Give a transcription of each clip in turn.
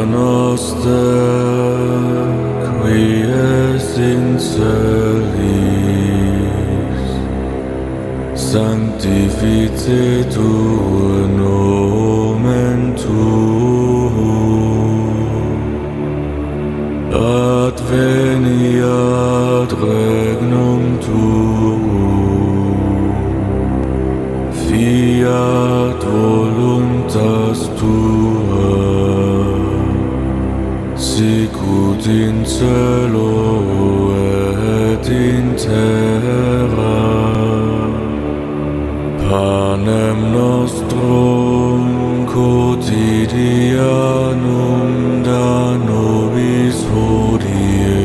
noster, qui es in celis, sanctificetur nomen tuum, adveniat regnum tuum, fiat voluntas tua, sicut in cielo et in terra. Panem nostrum quotidianum da nobis hodie,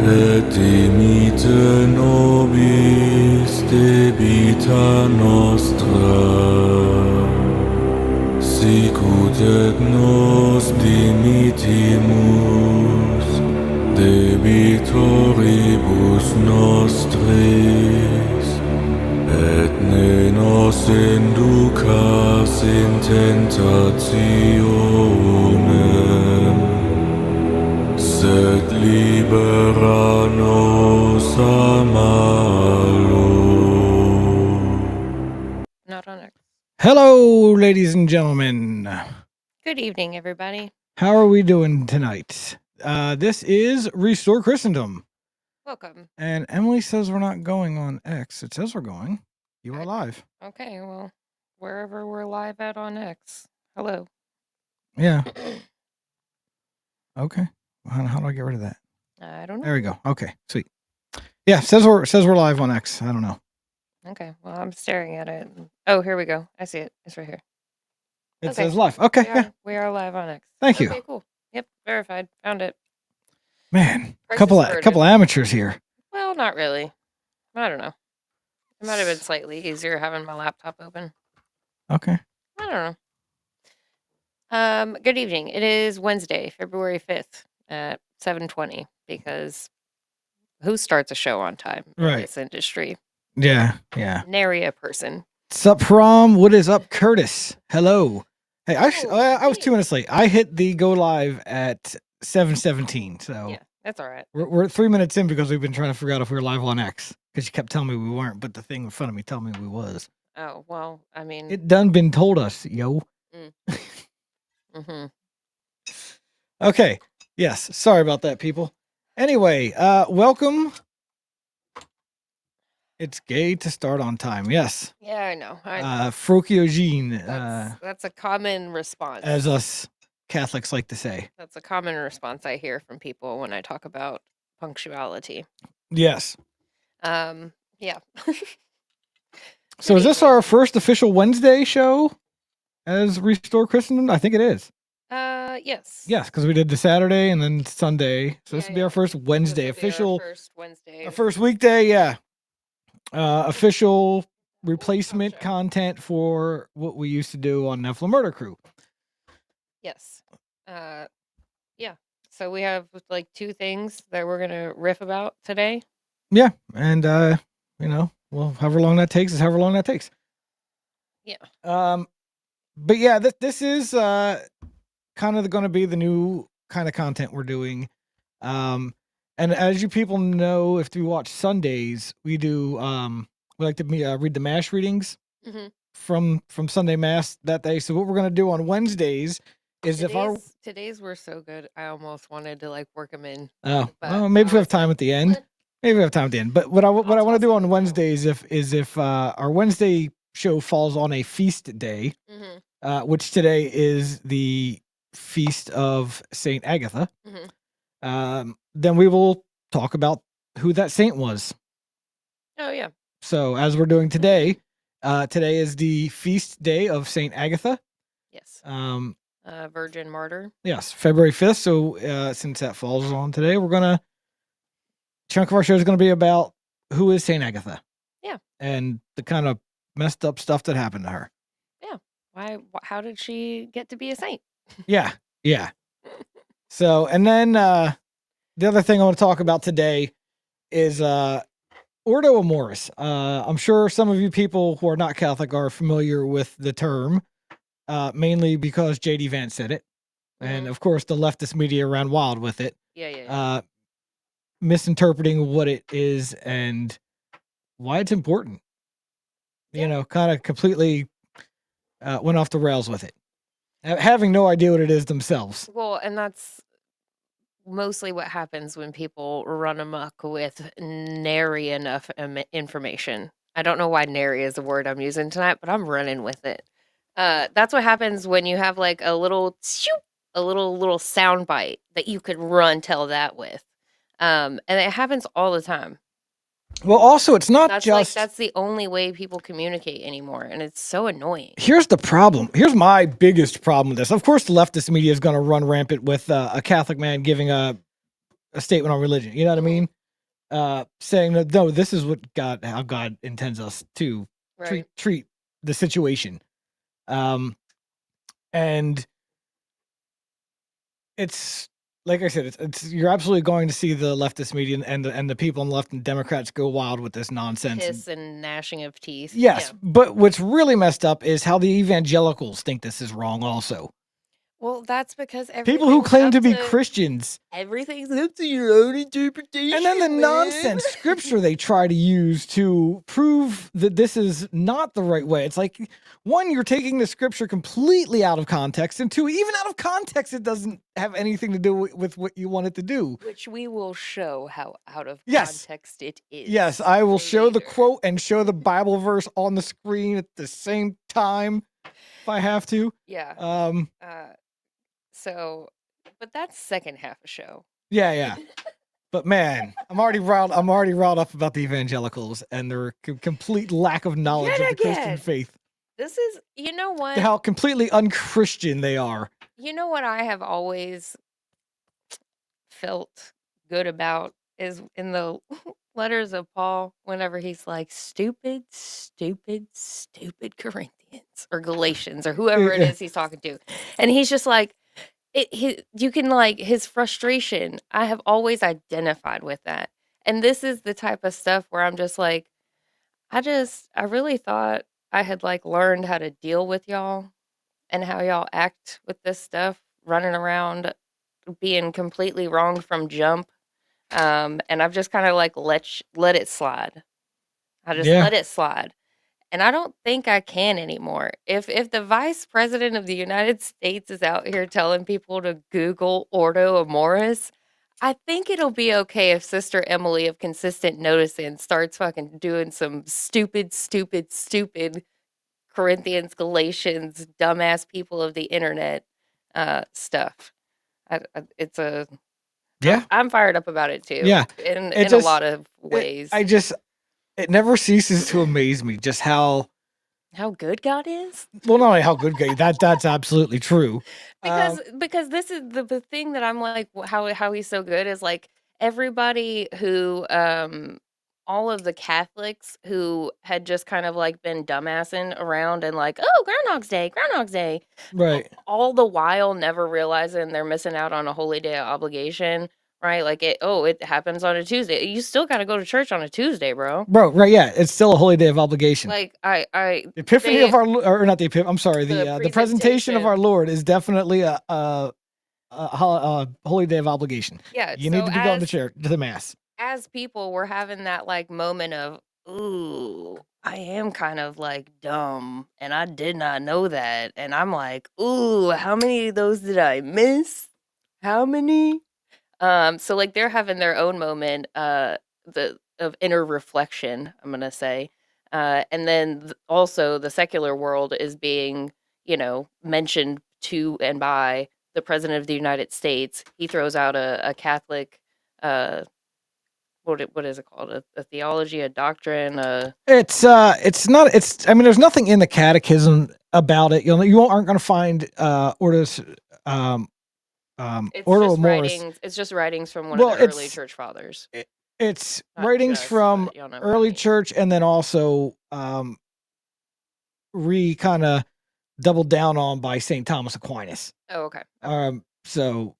et dimite nobis debita nostra, sicut et nos dimitimus debitoribus nostris, et ne nos inducas in tentationem, sed libera nos a malo. Not on it. Hello, ladies and gentlemen. Good evening, everybody. How are we doing tonight? This is Restore Christendom. Welcome. And Emily says we're not going on X. It says we're going. You are Good. live. Okay, well, wherever we're live at on X. Hello. Yeah. Okay. How do I get rid of that? I don't know. There we go. Okay. Sweet. Yeah. Says we're live on X. I don't know. Okay, well, I'm staring at it. Oh, here we go. I see it. It's right here. It Okay. says live. Okay. Yeah. We are live on X. Thank you. Okay, cool. Yep, verified. Found it. Man, a Price is couple amateurs here. Well, not really. I don't know. It might have been slightly easier having my laptop open. Okay. I don't know. Good evening. It is Wednesday, February 5th at 7:20 because who starts a show on time in Right. this industry? Yeah. Yeah. Nary a person. Sup, Prom? What is up, Curtis? Hello. Hey, I was hey. 2 minutes late. I hit the go live at 7:17. So Yeah, that's all right. we're 3 minutes in because we've been trying to figure out if we were live on X because you kept telling me we weren't, but the thing in front of me told me we was. Oh, well, I mean, It done been told us, yo. mm-hmm. Okay. Yes. Sorry about that, people. Anyway, welcome. It's gay to start on time. Yes. Yeah, I know. Frukiogene, That's a common response. as us Catholics like to say. That's a common response I hear from people when I talk about punctuality. Yes. Yeah. So is this our first official Wednesday show as Restore Christendom? I think it is. Yes. Yes, because we did the Saturday and then Sunday. So this will be our first Wednesday official. Our first Wednesday. Our first weekday, yeah. Official replacement content for what we used to do on Nephilim Murder Crew. Yes. Yeah. So we have like two things that we're gonna riff about today. Yeah, and well, however long that takes is however long that takes. Yeah. But yeah, this is kind of going to be the new kind of content we're doing. And as you people know, if you watch Sundays, we do we like to read the mass readings from Sunday Mass that day. So what we're going to do on Wednesdays is today's were so good, I almost wanted to like work them in. Well, maybe if we have time at the end. Maybe we have time at the end. But what I want to do on Wednesdays if our Wednesday show falls on a feast day, which today is the feast of Saint Agatha, then we will talk about who that saint was. Oh yeah. So as we're doing today, today is the feast day of Saint Agatha. Yes. Virgin Martyr. Yes, February 5th. So since that falls on today, chunk of our show is going to be about who is Saint Agatha. Yeah. And the kind of messed up stuff that happened to her. Yeah. How did she get to be a saint? Yeah. Yeah. So, and then the other thing I want to talk about today is Ordo Amoris. I'm sure some of you people who are not Catholic are familiar with the term. mainly because J.D. Vance said it. And of course, the leftist media ran wild with it, Yeah. misinterpreting what it is and why it's important. You Yeah. know, kind of completely went off the rails with it, having no idea what it is themselves. Well, and that's mostly what happens when people run amok with nary enough information. I don't know why nary is the word I'm using tonight, but I'm running with it. That's what happens when you have like a little sound bite that you could tell that with. And it happens all the time. Well, also, it's not just. That's the only way people communicate anymore, and it's so annoying. Here's the problem. Here's my biggest problem with this. Of course, the leftist media is going to run rampant with a Catholic man giving a statement on religion. You know what I mean? Saying that no, this is what how God intends us to treat the situation. And it's like I said, it's you're absolutely going to see the leftist media and the people on the left and Democrats go wild with this nonsense. Hiss and gnashing of teeth. Yes, Yeah. but what's really messed up is how the evangelicals think this is wrong also. Well, that's because people who claim to be Christians, everything's up to your own interpretation. And then the nonsense scripture they try to use to prove that this is not the right way. It's like, one, you're taking the scripture completely out of context, and two, even out of context, it doesn't have anything to do with what you want it to do. Which we will show how out of context it is. Yes, I will show the quote and show the Bible verse on the screen at the same time if I have to. Yeah. So, but that's second half of show. Yeah. But man, I'm already riled up about the evangelicals and their complete lack of knowledge of the Christian faith. This is, you know what? How completely unchristian they are. You know what I have always felt good about is in the letters of Paul, whenever he's like, stupid Corinthians or Galatians or whoever it is he's talking to. And he's just like, you can like his frustration. I have always identified with that. And this is the type of stuff where I'm just like, I really thought I had like learned how to deal with y'all and how y'all act with this stuff, running around being completely wrong from jump. And I've just kind of like let it slide. I just let it slide. And I don't think I can anymore. If the vice president of the United States is out here telling people to Google Ordo Amoris, I think it'll be okay if Sister Emily of Consistent Noticing starts fucking doing some stupid Corinthians, Galatians, dumbass people of the internet stuff. I'm fired up about it too. Yeah. In a lot of ways. It never ceases to amaze me just how good God is. Well, not only how good God, that's absolutely true. Because this is the thing that I'm like, how he's so good is like everybody who all of the Catholics who had just kind of like been dumbassing around and like, oh, Groundhog's Day, right? All the while never realizing they're missing out on a holy day of obligation. Right, like it happens on a Tuesday. You still got to go to church on a Tuesday, bro. Right, yeah, it's still a holy day of obligation. Like the epiphany of our, or not the epiphany. I'm sorry, the presentation of our Lord is definitely a holy day of obligation. Yeah, you need to be going to church, to the mass. As people, we're having that like moment of, ooh, I am kind of like dumb, and I did not know that, and I'm like, ooh, how many of those did I miss? How many? So like they're having their own moment of inner reflection, I'm gonna say, and then also the secular world is being, mentioned to and by the president of the United States. He throws out a Catholic, what is it called? A theology, a doctrine. It's not. It's. I mean, there's nothing in the catechism about it. You aren't going to find orders. It's just writings from one of the early church fathers. It's writings from early church, and then also kind of doubled down on by St. Thomas Aquinas. Oh, okay. So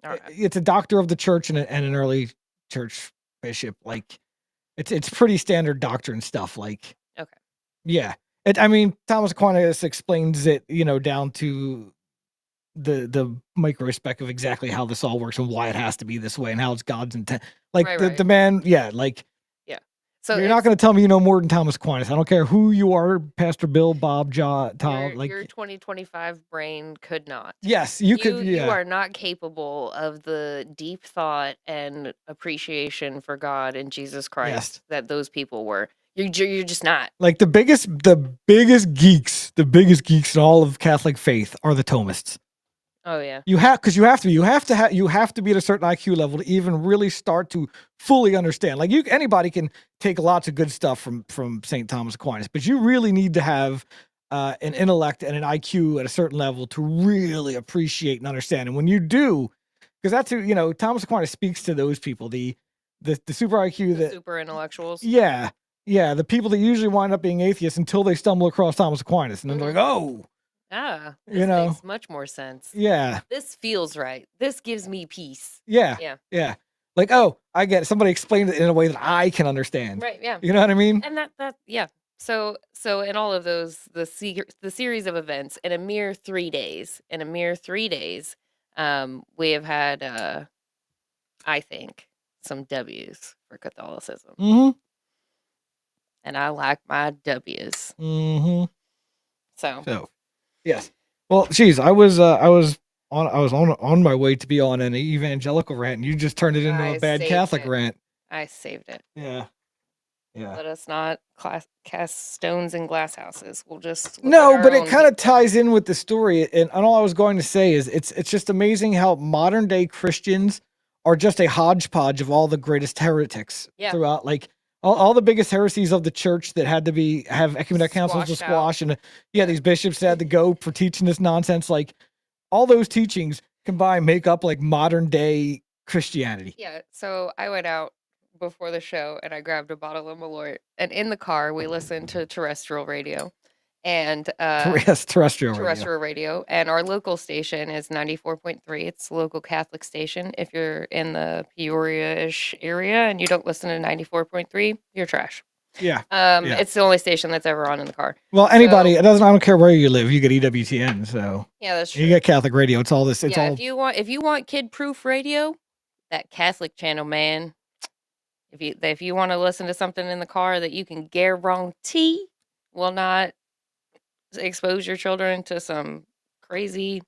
it's a doctor of the church and an early church bishop. Like it's pretty standard doctrine stuff. Like, okay, yeah. I mean, Thomas Aquinas explains it, down to the micro spec of exactly how this all works and why it has to be this way and how it's God's intent. Like Right, the right. man, yeah, like Yeah. So you're not going to tell me you know more than Thomas Aquinas. I don't care who you are, Pastor Bill, Bob, Tom. your 2025 brain could not. Yes, you could. You Yeah, are not capable of the deep thought and appreciation for God and Jesus Christ that those people were. You're just not. Like the biggest geeks in all of Catholic faith are the Thomists. Oh yeah. You have to be at a certain IQ level to even really start to fully understand. Like anybody can take lots of good stuff from St. Thomas Aquinas, but you really need to have an intellect and an IQ at a certain level to really appreciate and understand. And when you do, because that's who, Thomas Aquinas speaks to those people, the super IQ, The super intellectuals. yeah, the people that usually wind up being atheists until they stumble across Thomas Aquinas, and then they're like, oh, this makes much more sense. yeah, This feels right. This gives me peace. yeah. Like, oh, I get it. Somebody explained it in a way that I can understand. Right, yeah. You know what I mean? And that yeah. So in all of those, the series of events in a mere 3 days, we have had I think some W's for Catholicism. Mm-hmm. And I like my W's. Mm-hmm. So yes. Well, geez, I was on my way to be on an evangelical rant, and you just turned it into a bad Catholic rant. I saved it. Yeah. Let us not cast stones in glass houses. We'll just no, but it kind of ties in with the story. And all I was going to say is it's just amazing how modern day Christians are just a hodgepodge of all the greatest heretics throughout, like all the biggest heresies of the church that had to have ecumenical councils to squash, and these bishops that had to go for teaching this nonsense. Like all those teachings combined make up like modern day Christianity. Yeah. So I went out before the show and I grabbed a bottle of Malort, and in the car we listened to terrestrial radio, and terrestrial radio, and our local station is 94.3. It's a local Catholic station. If you're in the Peoria-ish area and you don't listen to 94.3, you're trash. Yeah. It's the only station that's ever on in the car. Well, anybody, I don't care where you live, you get EWTN, so yeah, that's true. You get Catholic radio. It's all this. It's all. If you want kid-proof radio, that Catholic channel, man. If you want to listen to something in the car that you can guarantee will not expose your children to some crazy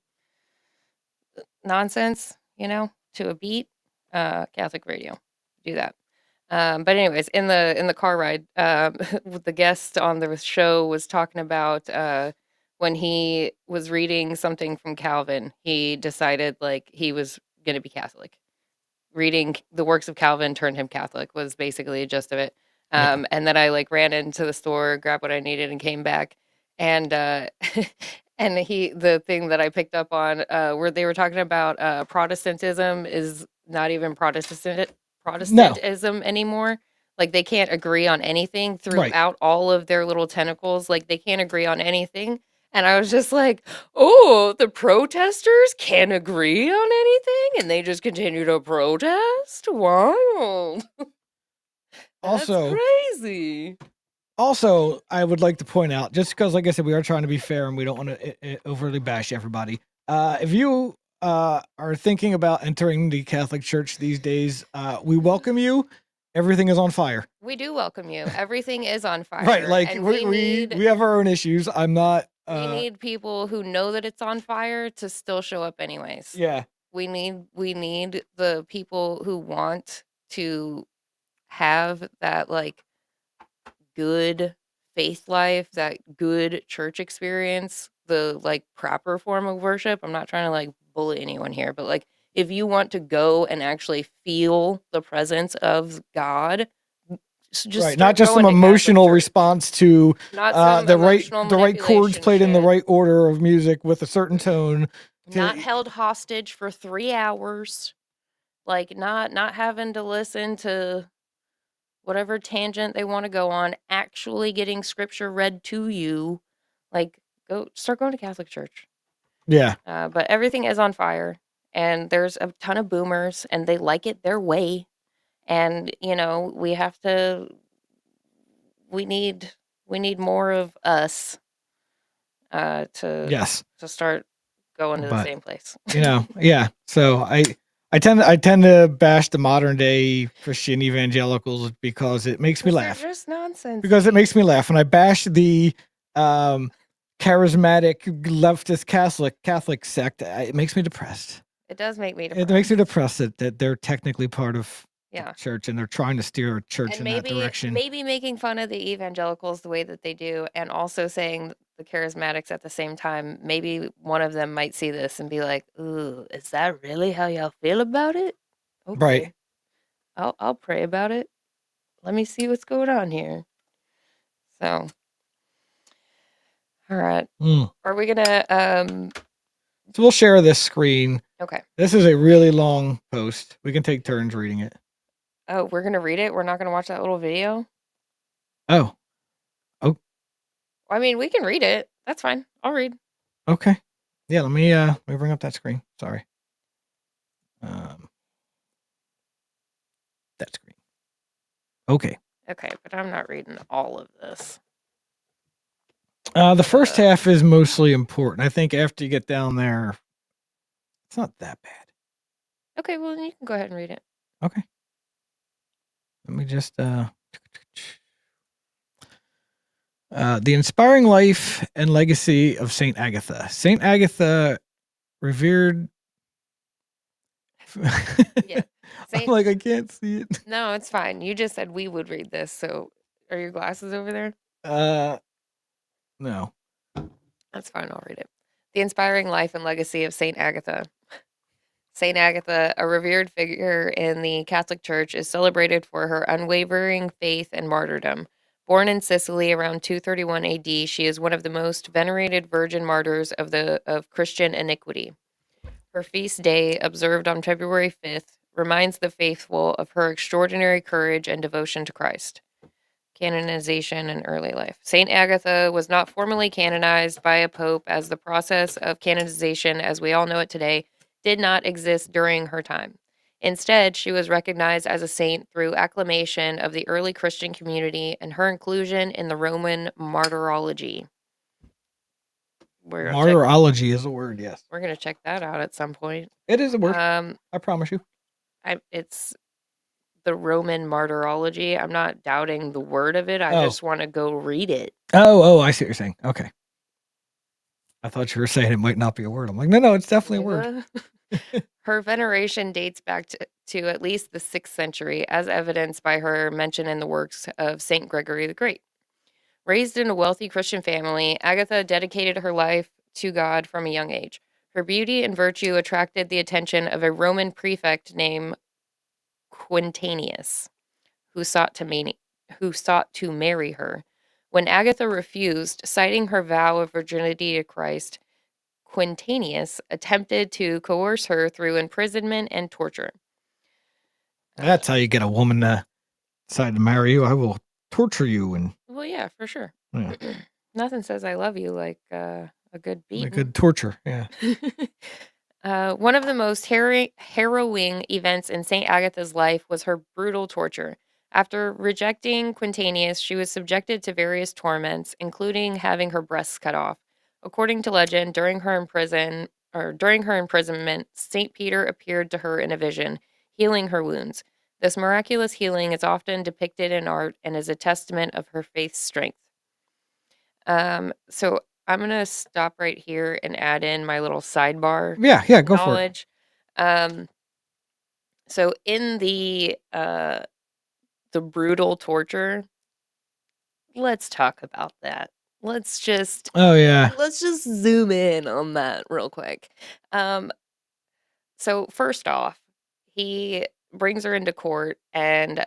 nonsense, to a beat, Catholic radio, do that. But anyways, in the car ride, the guest on the show was talking about when he was reading something from Calvin, he decided like he was going to be Catholic. Reading the works of Calvin turned him Catholic was basically the gist of it. And then I like ran into the store, grabbed what I needed, and came back. And and the thing that I picked up on where they were talking about Protestantism is not even Protestantism anymore. Like they can't agree on anything throughout all of their little tentacles. Like they can't agree on anything. And I was just like, oh, the protesters can't agree on anything and they just continue to protest? Wild. That's crazy. Also, I would like to point out, just because, like I said, we are trying to be fair and we don't want to overly bash everybody. If you are thinking about entering the Catholic Church these days, we welcome you. Everything is on fire. We do welcome you. Everything is on fire. Right, like we have our own issues. I'm not. We need people who know that it's on fire to still show up anyways. Yeah. We need the people who want to have that like good faith life, that good church experience, the like proper form of worship. I'm not trying to like bully anyone here, but like if you want to go and actually feel the presence of God, just not just some emotional response to the right chords played in the right order of music with a certain tone, not held hostage for 3 hours, like not having to listen to whatever tangent they want to go on, actually getting scripture read to you. Like start going to Catholic church. Yeah. But everything is on fire and there's a ton of boomers and they like it their way. And, we need We need more of us to Yes, start going to the but same place. yeah. So I tend to bash the modern day Christian evangelicals because it makes me Because they're laugh. just nonsense. Because it makes me laugh when I bash the um, charismatic leftist Catholic sect. It makes me depressed. It does make me It depressed. makes me depressed that they're technically part of Yeah. the church and they're trying to steer a church And in that direction. maybe making fun of the evangelicals the way that they do, and also saying the charismatics at the same time. Maybe one of them might see this and be like, "Ooh, is that really how y'all feel about it? Right. Okay, I'll pray about it. Let me see what's going on here." So, all right, Mm. are we gonna So we'll share this screen. Okay. This is a really long post. We can take turns reading it. Oh, we're gonna read it. We're not gonna watch that little video. Oh, I mean, we can read it. That's fine. I'll read. okay. Yeah, let me bring up that screen. Sorry. That screen. Okay. Okay, but I'm not reading all of this. The first half is mostly important. I think after you get down there, it's not that bad. Okay, well then you can go ahead and read it. Okay. Let me just the inspiring life and legacy of Saint Agatha. Saint Agatha, revered. Yeah. I'm like, I can't see it. No, it's fine. You just said we would read this, so are your glasses over there? No. That's fine, I'll read it. The inspiring life and legacy of Saint Agatha. Saint Agatha, a revered figure in the Catholic Church, is celebrated for her unwavering faith and martyrdom. Born in Sicily around 231 AD, she is one of the most venerated virgin martyrs of Christian iniquity. Her feast day, observed on February 5th, reminds the faithful of her extraordinary courage and devotion to Christ. Canonization and early life. Saint Agatha was not formally canonized by a pope, as the process of canonization, as we all know it today, did not exist during her time. Instead, she was recognized as a saint through acclamation of the early Christian community and her inclusion in the Roman martyrology. Martyrology is a word, yes. We're going to check that out at some point. It is a word. I promise you. It's the Roman martyrology. I'm not doubting the word of it. I just want to go read it. Oh, I see what you're saying. Okay. I thought you were saying it might not be a word. I'm like, no, it's definitely a word. Her veneration dates back to at least the 6th century, as evidenced by her mention in the works of St. Gregory the Great. Raised in a wealthy Christian family, Agatha dedicated her life to God from a young age. Her beauty and virtue attracted the attention of a Roman prefect named Quintanius, who sought to marry her. When Agatha refused, citing her vow of virginity to Christ, Quintanius attempted to coerce her through imprisonment and torture. That's how you get a woman to decide to marry you. I will torture you and. Well, yeah, for sure. Yeah. Nothing says I love you like a good beating. A good torture, yeah. One of the most harrowing events in St. Agatha's life was her brutal torture. After rejecting Quintanius, she was subjected to various torments, including having her breasts cut off. According to legend, during her imprisonment, St. Peter appeared to her in a vision, healing her wounds. This miraculous healing is often depicted in art and is a testament of her faith's strength. So I'm gonna stop right here and add in my little sidebar. Yeah, go knowledge. So in the brutal torture, let's talk about that. Let's just zoom in on that real quick. So first off, he brings her into court and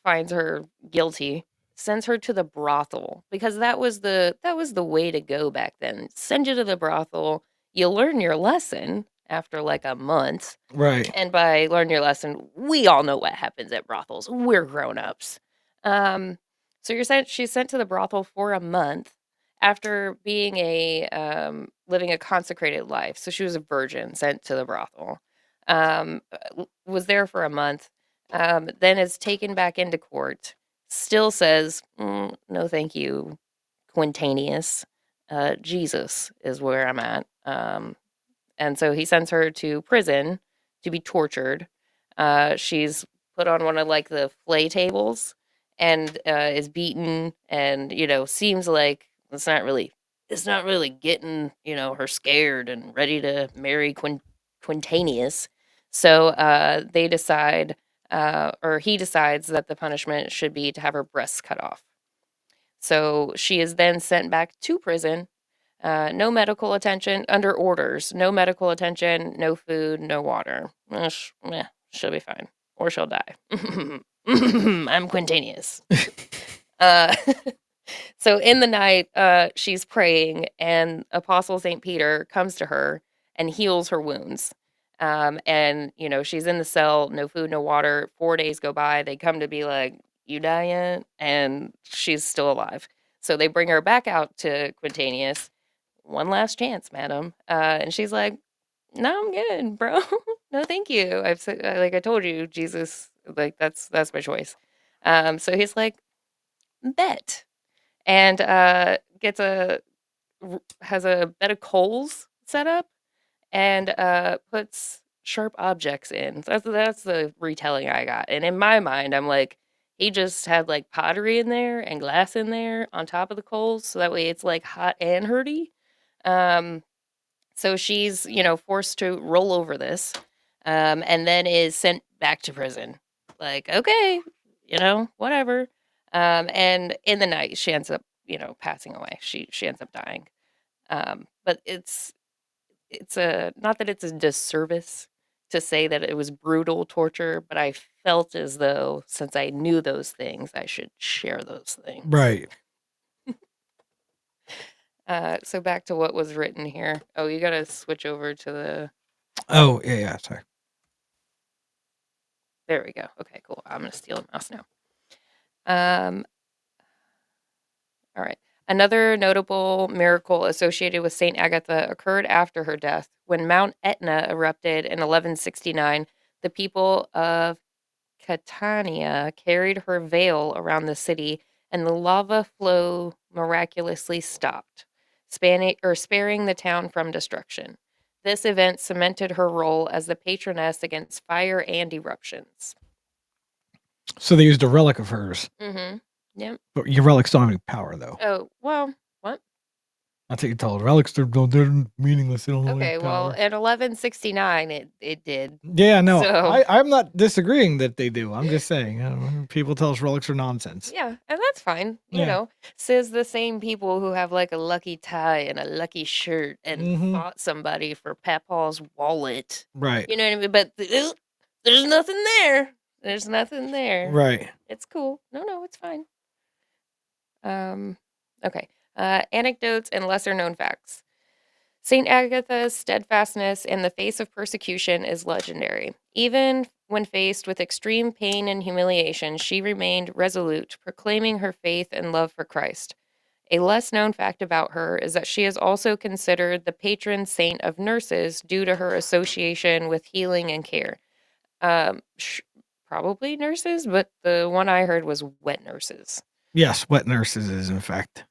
finds her guilty, sends her to the brothel, because that was the way to go back then. Send you to the brothel, you learn your lesson after like a month. Right. And by learn your lesson, we all know what happens at brothels. We're grown-ups. So she's sent to the brothel for a month after being living a consecrated life. So she was a virgin sent to the brothel. Was there for a month. Then is taken back into court, still says, no, thank you, Quintanius. Jesus is where I'm at. And so he sends her to prison to be tortured. She's put on one of like the flay tables and is beaten, and seems like it's not really getting her scared and ready to marry Quintanius. So they decide, or he decides, that the punishment should be to have her breasts cut off. So she is then sent back to prison. No medical attention, under orders. No medical attention, no food, no water. She'll be fine. Or she'll die. I'm Quintanius. uh, so in the night, she's praying, and Apostle St. Peter comes to her and heals her wounds. And, she's in the cell, no food, no water. 4 days go by. They come to be like, you die yet? And she's still alive. So they bring her back out to Quintanius. One last chance, madam. And she's like, no, I'm good, bro. No, thank you. I've said, like I told you, Jesus, like that's my choice. So he's like, bet. And has a bed of coals set up and puts sharp objects in. So that's the retelling I got. And in my mind, I'm like, he just had like pottery in there and glass in there on top of the coals, so that way it's like hot and hurty. So she's, forced to roll over this, and then is sent back to prison. Like, okay, whatever. And in the night, she ends up, passing away. She ends up dying. But it's a not that it's a disservice to say that it was brutal torture, but I felt as though, since I knew those things, I should share those things. Right. So back to what was written here. Oh, you gotta switch over to the. Oh, yeah, sorry. There we go. Okay, cool. I'm gonna steal a mouse now. All right. Another notable miracle associated with Saint Agatha occurred after her death. When Mount Etna erupted in 1169, the people of Catania carried her veil around the city, and the lava flow miraculously stopped, sparing the town from destruction. This event cemented her role as the patroness against fire and eruptions. So they used a relic of hers. Mm-hmm. Yep. But your relics don't have any power, though. Oh, well, what? That's what you told. Relics, they're meaningless. They don't have Okay, any well, power. in 1169, it did. Yeah, no, So- I'm not disagreeing that they do. I'm just saying, people tell us relics are nonsense. Yeah, and that's fine. Yeah. Says the same people who have like a lucky tie and a lucky shirt and Mhm. fought somebody for Papaw's wallet. Right. You know what I mean? But there's nothing there. There's nothing there. Right. It's cool. No, it's fine. Okay. Anecdotes and lesser known facts. Saint Agatha's steadfastness in the face of persecution is legendary. Even when faced with extreme pain and humiliation, she remained resolute, proclaiming her faith and love for Christ. A less known fact about her is that she is also considered the patron saint of nurses due to her association with healing and care. Probably nurses, but the one I heard was wet nurses. Yes, wet nurses is, in fact.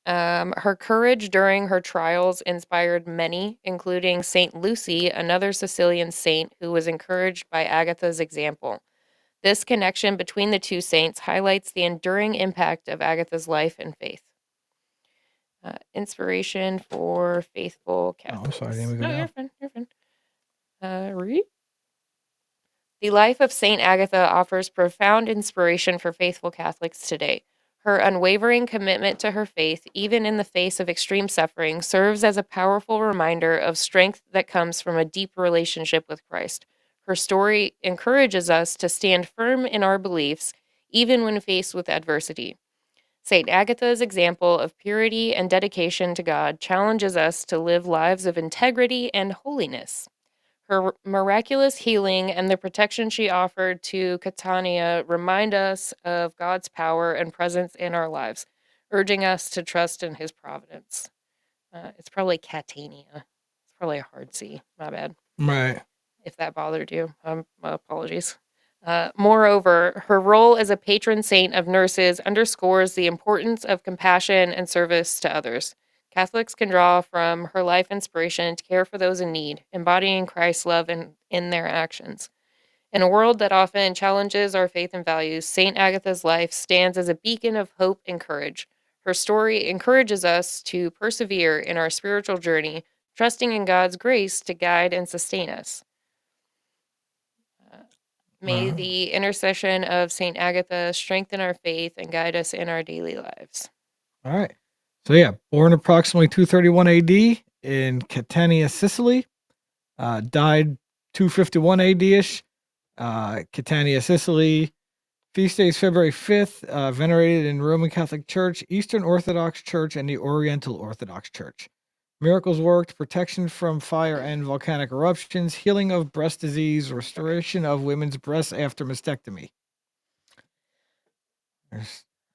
Her courage during her trials inspired many, including Saint Lucy, another Sicilian saint who was encouraged by Agatha's example. This connection between the two saints highlights the enduring impact of Agatha's life and faith. Inspiration for faithful Catholics. I'm sorry, didn't we go No, down? you're fine. Read. The life of Saint Agatha offers profound inspiration for faithful Catholics today. Her unwavering commitment to her faith, even in the face of extreme suffering, serves as a powerful reminder of strength that comes from a deep relationship with Christ. Her story encourages us to stand firm in our beliefs, even when faced with adversity. Saint Agatha's example of purity and dedication to God challenges us to live lives of integrity and holiness. Her miraculous healing and the protection she offered to Catania remind us of God's power and presence in our lives, urging us to trust in his providence. It's probably Catania. It's probably a hard C. My bad. Right. If that bothered you, my apologies. Moreover, her role as a patron saint of nurses underscores the importance of compassion and service to others. Catholics can draw from her life inspiration to care for those in need, embodying Christ's love in their actions. In a world that often challenges our faith and values, St. Agatha's life stands as a beacon of hope and courage. Her story encourages us to persevere in our spiritual journey, trusting in God's grace to guide and sustain us. May Wow. the intercession of St. Agatha strengthen our faith and guide us in our daily lives. All right. So yeah, born approximately 231 AD in Catania, Sicily. Died 251 AD ish. Catania, Sicily. Feast days February 5th. Venerated in Roman Catholic Church, Eastern Orthodox Church, and the Oriental Orthodox Church. Miracles worked: protection from fire and volcanic eruptions, healing of breast disease, restoration of women's breasts after mastectomy. I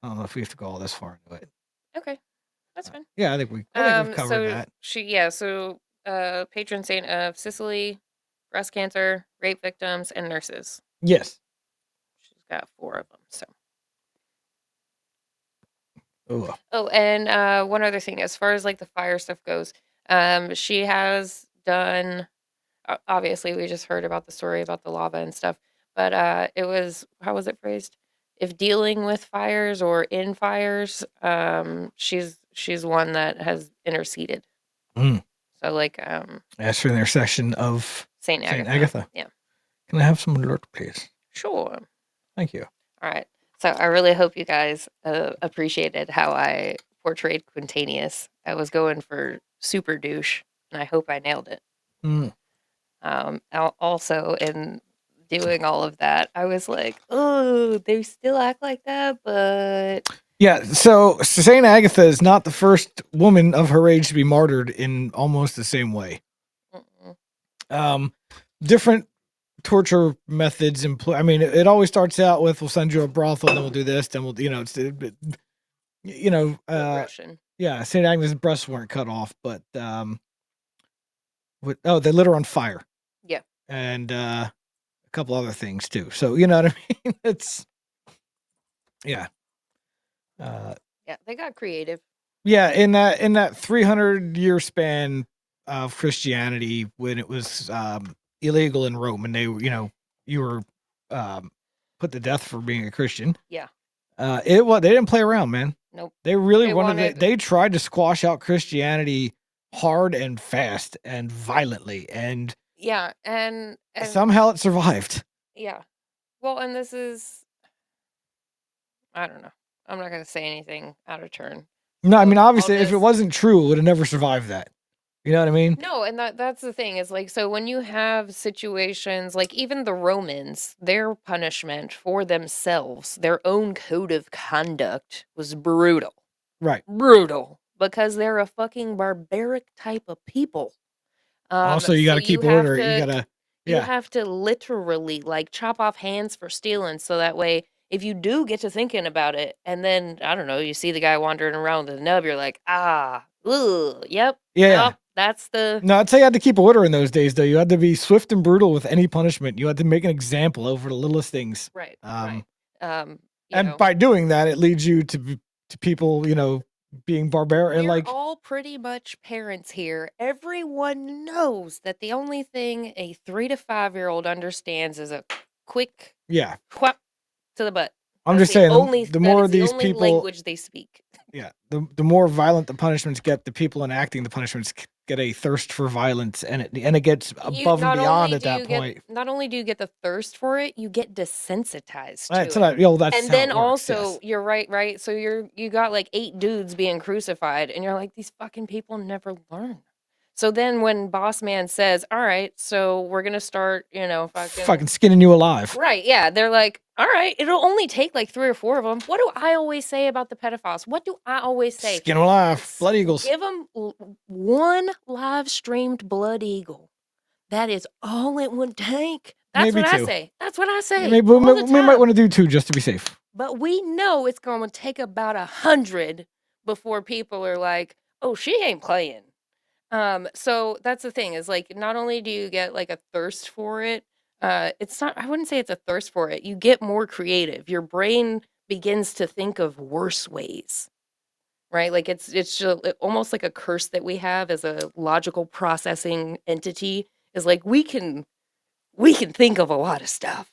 don't know if we have to go all this far into it. Okay, that's fine. Yeah, I think we've covered So that. patron saint of Sicily, breast cancer, rape victims, and nurses. Yes. She's got 4 of them. So. Ooh. Oh, and one other thing, as far as like the fire stuff goes, she has done. Obviously, we just heard about the story about the lava and stuff, but it was, how was it phrased? If dealing with fires or in fires, she's one that has interceded. Mm. So like Ask for the intercession of Saint Saint Agatha. Agatha. Yeah. Can I have some alert, please? Sure. Thank you. All right. So I really hope you guys appreciated how I portrayed Quintanius. I was going for super douche, and I hope I nailed it. Mm. Also, in doing all of that, I was like, oh, they still act like that, but Yeah, so Saint Agatha is not the first woman of her age to be martyred in almost the same way. Different torture methods employ. I mean, it always starts out with, we'll send you a brothel, then we'll do this, then we'll, progression. yeah, Saint Agnes' breasts weren't cut off, but they lit her on fire. Yeah. And a couple other things too. So you know what I mean? It's yeah. Yeah, they got creative. Yeah, in that 300-year span of Christianity, when it was illegal in Rome, and they you were put to death for being a Christian. Yeah. They didn't play around, man. Nope. They really they tried to squash out Christianity hard and fast and violently, and yeah, and somehow it survived. Yeah. Well, and this is, I don't know. I'm not going to say anything out of turn. No, I mean, So, obviously, if it wasn't true, it would have never survived that. You know what I mean? No, and that's the thing is like, so when you have situations like even the Romans, their punishment for themselves, their own code of conduct was brutal. Right. Brutal. Because they're a fucking barbaric type of people. Also, you got to keep order. You have to literally like chop off hands for stealing, so that way if you do get to thinking about it, and then I don't know, you see the guy wandering around with a nub, you're like, yep, yeah. That's the. No, I'd say you had to keep order in those days, though. You had to be swift and brutal with any punishment. You had to make an example over the littlest things. Right. And by doing that, it leads you to people, being barbaric. We're like all pretty much parents here. Everyone knows that the only thing a 3 to 5-year-old understands is a quick whap to the butt. I'm just saying, the more these people language they speak. Yeah, the more violent the punishments get, the people enacting the punishments get a thirst for violence, and it gets above and beyond at that point. Not only do you get the thirst for it, you get desensitized to it. And then also, you're right. So you got like 8 dudes being crucified, and you're like, these fucking people never learn. So then when Boss Man says, all right, so we're going to start, fucking skinning you alive. Right. Yeah. They're like, all right, it'll only take like 3 or 4 of them. What do I always say about the pedophiles? What do I always say? Skin them alive. Blood eagles. Give them one live streamed blood eagle. That is all it would take. That's Maybe what 2. I say. That's what I say. Maybe we might want to do 2 just to be safe. But we know it's going to take about 100 before people are like, oh, she ain't playing. So that's the thing is like, not only do you get like a thirst for it, It's not, I wouldn't say it's a thirst for it. You get more creative. Your brain begins to think of worse ways, right? Like it's just almost like a curse that we have as a logical processing entity is like we can think of a lot of stuff.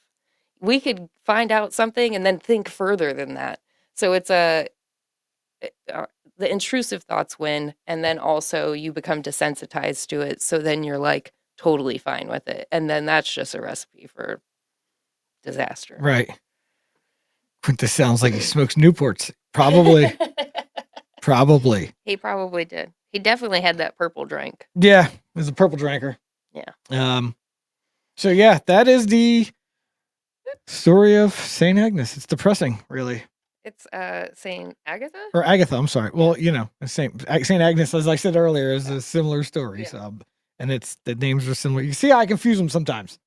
We could find out something and then think further than that. So it's the intrusive thoughts win, and then also you become desensitized to it. So then you're like totally fine with it, and then that's just a recipe for disaster. Right. This sounds like he smokes Newports. Probably. Probably. He probably did. He definitely had that purple drink. Yeah, he's a purple drinker. Yeah. So yeah, that is the story of Saint Agnes. It's depressing, really. It's Saint Agatha? Or Agatha, I'm sorry. Well, Saint Agnes, as I said earlier, is a similar story. Yeah. So, and it's the names are similar. You see how I confuse them sometimes.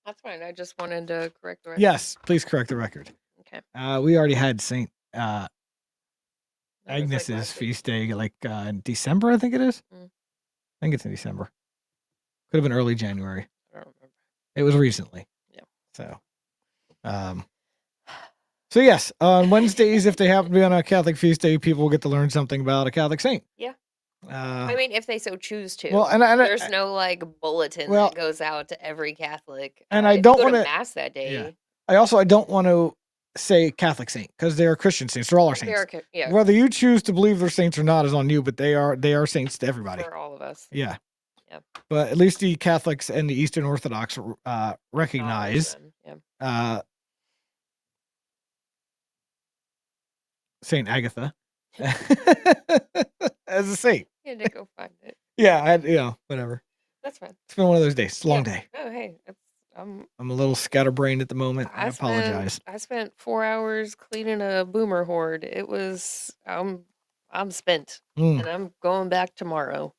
That's fine. I just wanted to correct the record. Yes, please correct the record. Okay. We already had Saint That was, like, Agnes's last week. feast day, like in December, I think it is. Mm. I think it's in December. Could have been early January. I don't remember. It was recently. Yeah. So yes, on Wednesdays, if they happen to be on a Catholic feast day, people will get to learn something about a Catholic saint. Yeah. I mean, if they so choose to. Well, and there's no like bulletin that goes out to every Catholic. And I if you don't go to want to mass that day. Yeah. I don't want to say Catholic saint because they are Christian saints. They're all our They saints. are, yeah, Whether you choose to believe they're saints or not is on you, but they are saints to everybody. for all of us. Yeah. Yep. But at least the Catholics and the Eastern Orthodox recognize Acknowledge them. Saint Agatha as a saint. You had to go find it. Yeah, whatever. That's fine. It's been one of those days. It's a long Yeah. day. Oh, hey, I'm a little scatterbrained at the moment. I apologize. I spent 4 hours cleaning a boomer horde. It was I'm spent, and I'm going back tomorrow.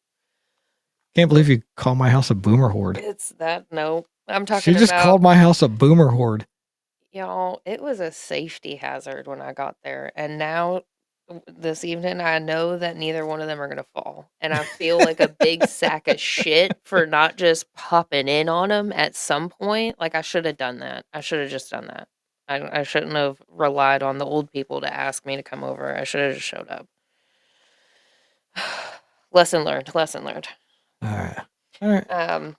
Can't believe you call my house a boomer horde. It's that no. I'm talking She just about, called my house a boomer horde. y'all, it was a safety hazard when I got there, and now this evening I know that neither one of them are gonna fall, and I feel like a big sack of shit for not just popping in on them at some point. Like I should have done that. I should have just done that. I shouldn't have relied on the old people to ask me to come over. I should have just showed up. Lesson learned. Lesson learned. All right. Um,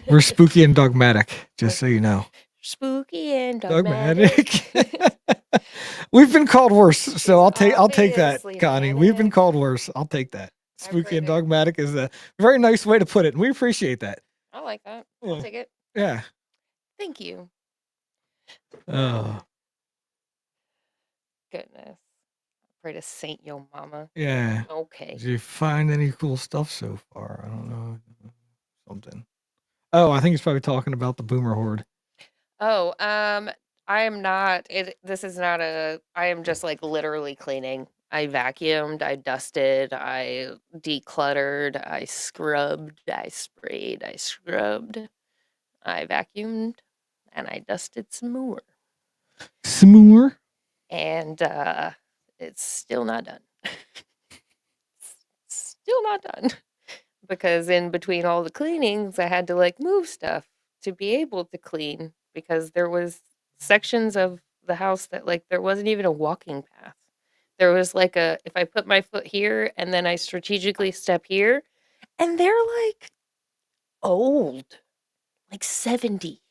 We're spooky and dogmatic, just so you know. spooky and dogmatic. We've been called worse, so I'll take that, Obviously Connie. We've been manic. called worse. I'll take that. Spooky and appreciate it. dogmatic is a very nice way to put it, and we appreciate that. I like that. Yeah. I'll take it. Yeah. Thank you. Oh, Goodness. Pray to Saint Yo Mama. yeah. Okay. Did you find any cool stuff so far? I don't know. Something. Oh, I think he's probably talking about the boomer horde. Oh, I am not. This is not a. I am just like literally cleaning. I vacuumed, I dusted, I decluttered, I scrubbed, I sprayed, I scrubbed, I vacuumed, and I dusted some more. Some more? And it's still not done. Still not done. Because in between all the cleanings, I had to like move stuff to be able to clean because there was sections of the house that like there wasn't even a walking path. There was like if I put my foot here and then I strategically step here, and they're like old, like 70.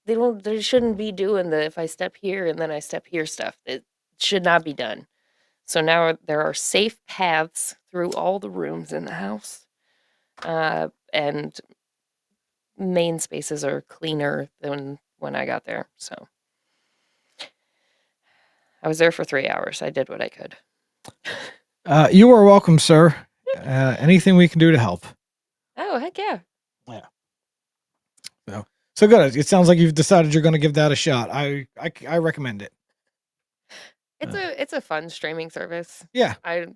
They shouldn't be doing the if I step here and then I step here stuff. It should not be done. So now there are safe paths through all the rooms in the house. And main spaces are cleaner than when I got there. So I was there for 3 hours. I did what I could. You are welcome, sir. Anything we can do to help. Oh, heck yeah. Yeah. So good. It sounds like you've decided you're going to give that a shot. I recommend it. It's a fun streaming service. Yeah. I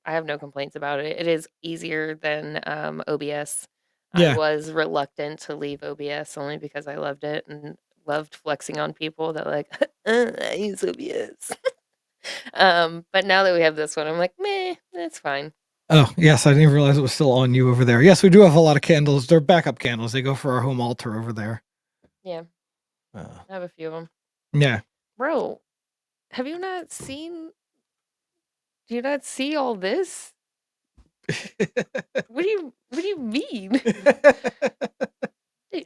have no complaints about it. It is easier than OBS. Yeah. I was reluctant to leave OBS only because I loved it and loved flexing on people that like I use OBS. But now that we have this one, I'm like, meh, that's fine. Oh, yes, I didn't realize it was still on you over there. Yes, we do have a lot of candles. They're backup candles. They go for our home altar over there. Yeah, Uh, I have a few of them. yeah. Bro, have you not seen? Do you not see all this? What do you mean? You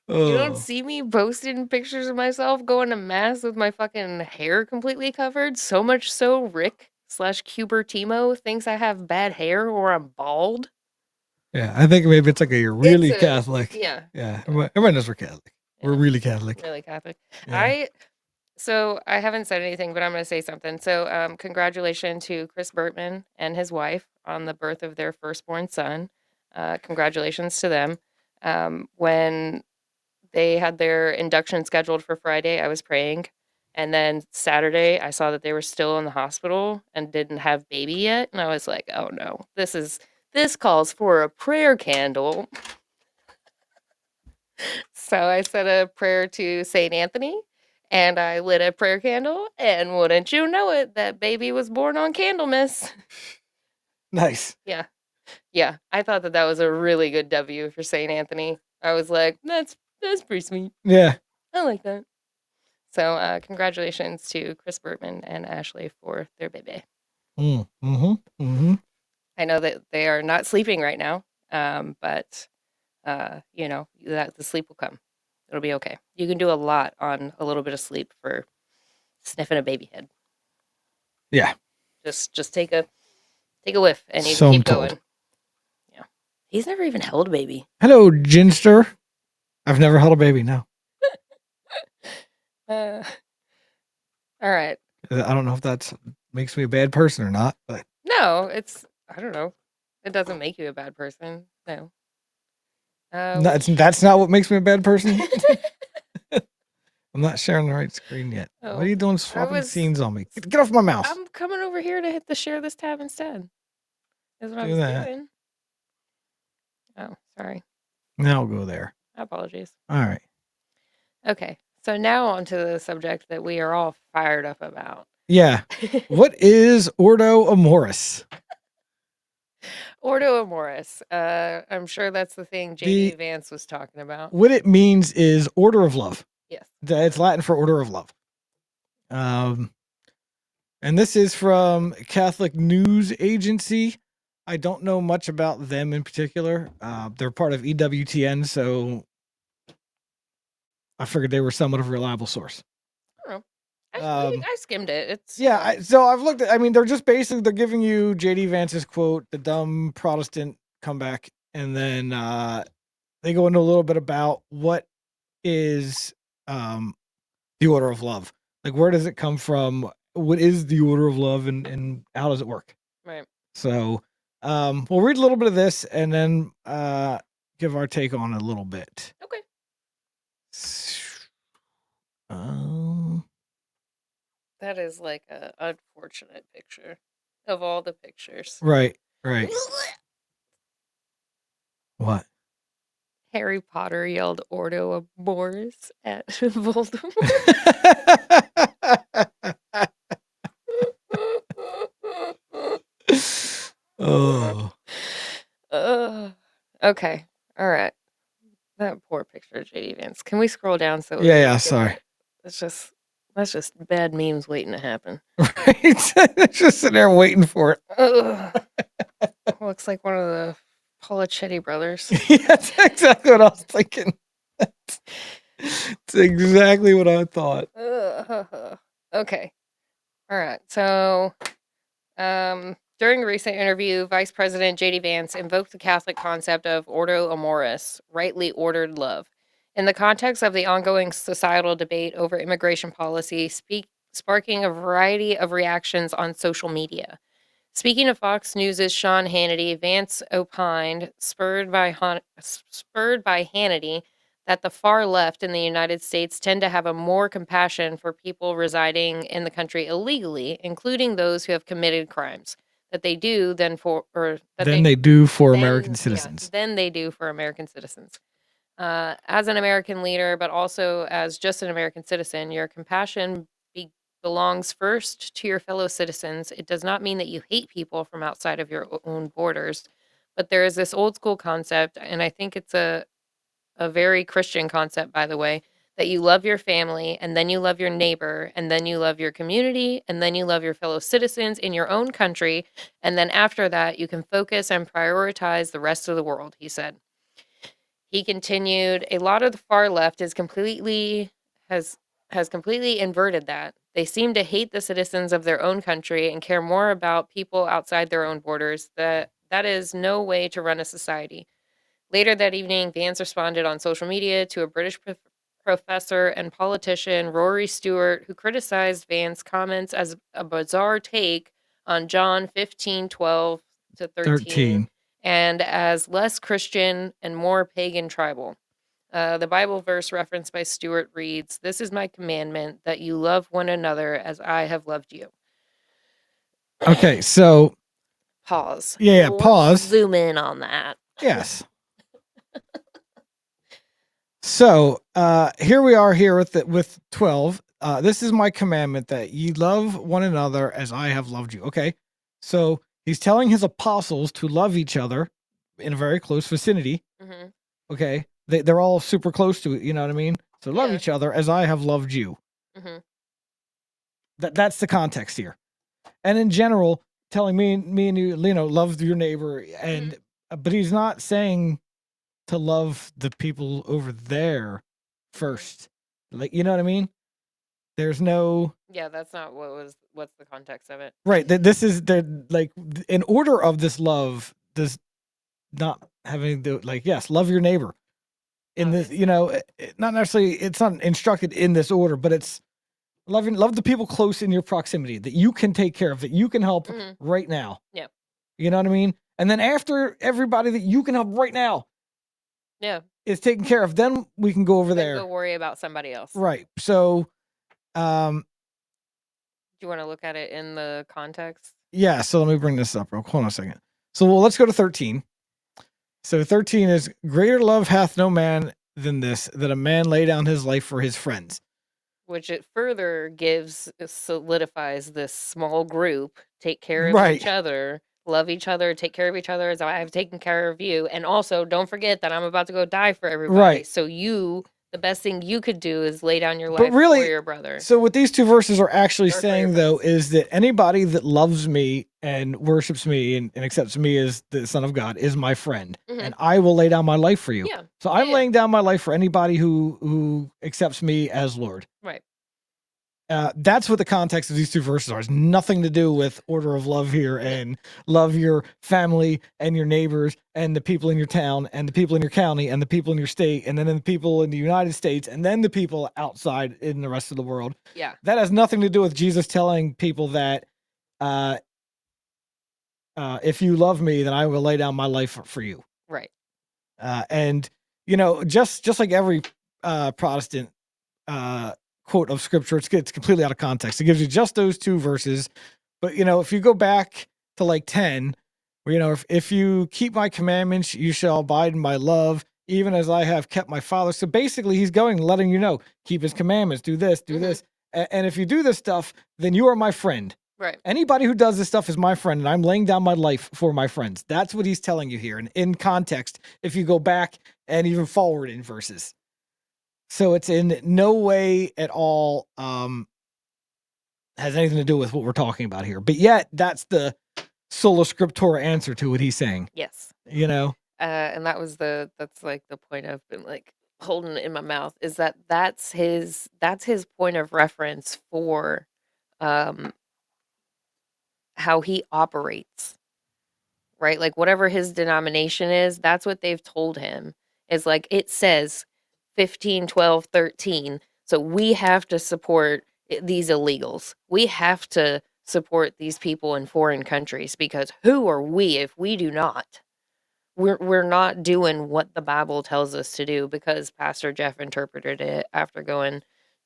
don't Oh, see me posting pictures of myself going to mass with my fucking hair completely covered? So much so Rick/Cubertimo thinks I have bad hair or I'm bald. yeah. I think maybe it's like you're It's really Catholic. yeah, Yeah. Everyone knows we're Catholic. We're yeah, really Catholic. really Catholic. Yeah. So I haven't said anything, but I'm gonna say something. So congratulations to Chris Bertman and his wife on the birth of their firstborn son. Congratulations to them. When they had their induction scheduled for Friday, I was praying. And then Saturday, I saw that they were still in the hospital and didn't have baby yet. And I was like, oh no, this calls for a prayer candle. So I said a prayer to St. Anthony and I lit a prayer candle. And wouldn't you know it, that baby was born on Candlemas. Nice. Yeah. Yeah. I thought that was a really good W for St. Anthony. I was like, that's pretty sweet. Yeah. I like that. So congratulations to Chris Bertman and Ashley for their baby. I know that they are not sleeping right now, but you know that the sleep will come. It'll be okay. You can do a lot on a little bit of sleep for sniffing a baby head. Yeah. Just take a whiff and you So can I'm keep told. going. Yeah, he's never even held a baby. Hello, Ginster. I've never held a baby. No. All right. I don't know if that makes me a bad person or not, but No, I don't know. It doesn't make you a bad person. No. that's not what makes me a bad person. I'm not sharing the right screen yet. What are you doing swapping scenes on me? Get off my mouse. I'm coming over here to hit the share this tab instead. Is what I Do was that. doing. Oh, sorry. Now I'll go there. Apologies. All right. Okay. So now on to the subject that we are all fired up about. Yeah. What is Ordo Amoris? Ordo Amoris. I'm sure that's the thing JD Vance was talking about. What it means is order of love. Yes. It's Latin for order of love. And this is from Catholic News Agency. I don't know much about them in particular. They're part of EWTN, so I figured they were somewhat of a reliable source. I don't know. I skimmed it. It's so I've looked at. I mean, they're giving you JD Vance's quote, "The dumb Protestant comeback," and then they go into a little bit about what is the order of love. Like, where does it come from? What is the order of love, and how does it work? Right. So, we'll read a little bit of this and then give our take on it a little bit. Okay. That is like an unfortunate picture of all the pictures. Right. What? Harry Potter yelled Ordo Amoris at Voldemort. Oh. Okay. All right. That poor picture of JD Vance. Can we scroll down so Yeah, sorry. That's just bad memes waiting to happen. Right. Just sitting there waiting for it. Looks like one of the Polichetti brothers. Yeah, that's exactly what I was thinking. It's exactly what I thought. Okay. All right. So, during a recent interview, Vice President J.D. Vance invoked the Catholic concept of Ordo Amoris, rightly ordered love, in the context of the ongoing societal debate over immigration policy, sparking a variety of reactions on social media. Speaking of Fox News' Sean Hannity, Vance opined, spurred by Hannity, that the far left in the United States tend to have a more compassion for people residing in the country illegally, including those who have committed crimes, than they do for American citizens. Than they do for American citizens. As an American leader, but also as just an American citizen, your compassion belongs first to your fellow citizens. It does not mean that you hate people from outside of your own borders, but there is this old school concept, and I think it's a very Christian concept, by the way, that you love your family, and then you love your neighbor, and then you love your community, and then you love your fellow citizens in your own country, and then after that, you can focus and prioritize the rest of the world, he said. He continued, a lot of the far left has completely inverted that. They seem to hate the citizens of their own country and care more about people outside their own borders. That is no way to run a society. Later that evening, Vance responded on social media to a British professor and politician, Rory Stewart, who criticized Vance's comments as a bizarre take on John 15:12 to 13, and as less Christian and more pagan tribal. The Bible verse referenced by Stewart reads, "This is my commandment, that you love one another as I have loved you." Okay, so Pause. yeah, Let's pause. zoom in on that. Yes. So here we are here with 12. This is my commandment, that ye love one another as I have loved you. Okay, so he's telling his apostles to love each other in a very close vicinity. Mm-hmm. Okay, they're all super close to it. You know what I mean? So love each other as I have loved you. Mm-hmm. That's the context here. And in general, telling me and you, love your neighbor, and but he's not saying to love the people over there first. Like, you know what I mean? There's no. Yeah, that's not what's the context of it. Right. This is in order of this love does not have anything to do, like, yes, love your neighbor. In this, not necessarily, it's not instructed in this order, but it's love the people close in your proximity that you can take care of, that you can help right now. Yeah. You know what I mean? And then after everybody that you can help right now is taken care of, then we can go over there. Go worry about somebody else. Right. So, do you want to look at it in the context? Yeah. So let me bring this up real quick. Hold on a second. So let's go to 13. So 13 is, greater love hath no man than this, that a man lay down his life for his friends. Which it further solidifies this small group, take care of each other, love each other, take care of each other as I have taken care of you. And also, don't forget that I'm about to go die for everybody. Right. So the best thing you could do is lay down your life for your brother. So what these two verses are actually saying, though, is that anybody that loves me and worships me and accepts me as the Son of God is my friend. And I will lay down my life for you. Yeah. So I'm laying down my life for anybody who accepts me as Lord. Right. That's what the context of these two verses are. It's nothing to do with order of love here and love your family and your neighbors and the people in your town and the people in your county and the people in your state and then the people in the United States and then the people outside in the rest of the world. Yeah. That has nothing to do with Jesus telling people that if you love me, then I will lay down my life for you. Right. And, just like every Protestant quote of scripture, it's completely out of context. It gives you just those two verses. But, if you go back to like 10, where, if you keep my commandments, you shall abide in my love, even as I have kept my father. So basically he's letting you know, keep his commandments, do this, do this. And if you do this stuff, then you are my friend. Right. Anybody who does this stuff is my friend, and I'm laying down my life for my friends. That's what he's telling you here. And in context, if you go back and even forward in verses. So it's in no way at all has anything to do with what we're talking about here. But yet, that's the sola scriptura answer to what he's saying. Yes. And that's like the point I've been like holding in my mouth, is that's his point of reference for how he operates. Right? Like whatever his denomination is, that's what they've told him. Is like it says 15, 12, 13. So we have to support these illegals. We have to support these people in foreign countries, because who are we if we do not? We're not doing what the Bible tells us to do, because Pastor Jeff interpreted it after going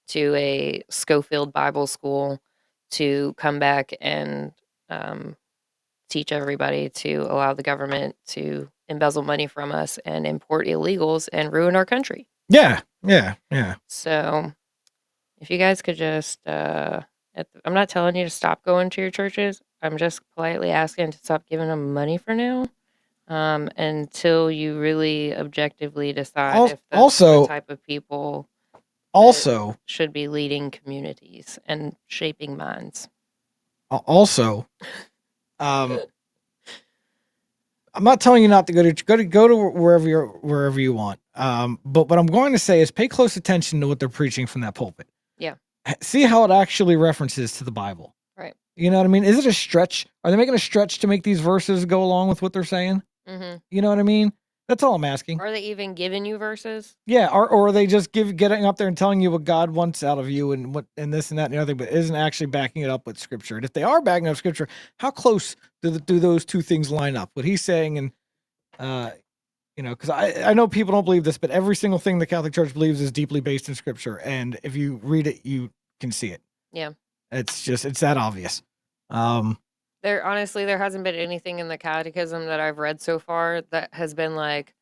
to a Schofield Bible school to come back and teach everybody to allow the government to embezzle money from us and import illegals and ruin our country. Yeah. So if you guys could just, and I'm not telling you to stop going to your churches. I'm just politely asking to stop giving them money for now, until you really objectively decide if that's the Also, type of people that also, should be leading communities and shaping minds. also, um, I'm not telling you not to go to wherever you want. But what I'm going to say is pay close attention to what they're preaching from that pulpit. Yeah. See how it actually references to the Bible. Right. You know what I mean? Is it a stretch? Are they making a stretch to make these verses go along with what they're saying? Mm-hmm. You know what I mean? That's all I'm asking. Are they even giving you verses? Yeah, or are they just getting up there and telling you what God wants out of you and what and this and that and the other thing, but isn't actually backing it up with scripture? And if they are backing up scripture, how close do those two things line up? What he's saying and because I know people don't believe this, but every single thing the Catholic Church believes is deeply based in scripture. And if you read it, you can see it. Yeah. It's that obvious. There hasn't been anything in the catechism that I've read so far that has been like,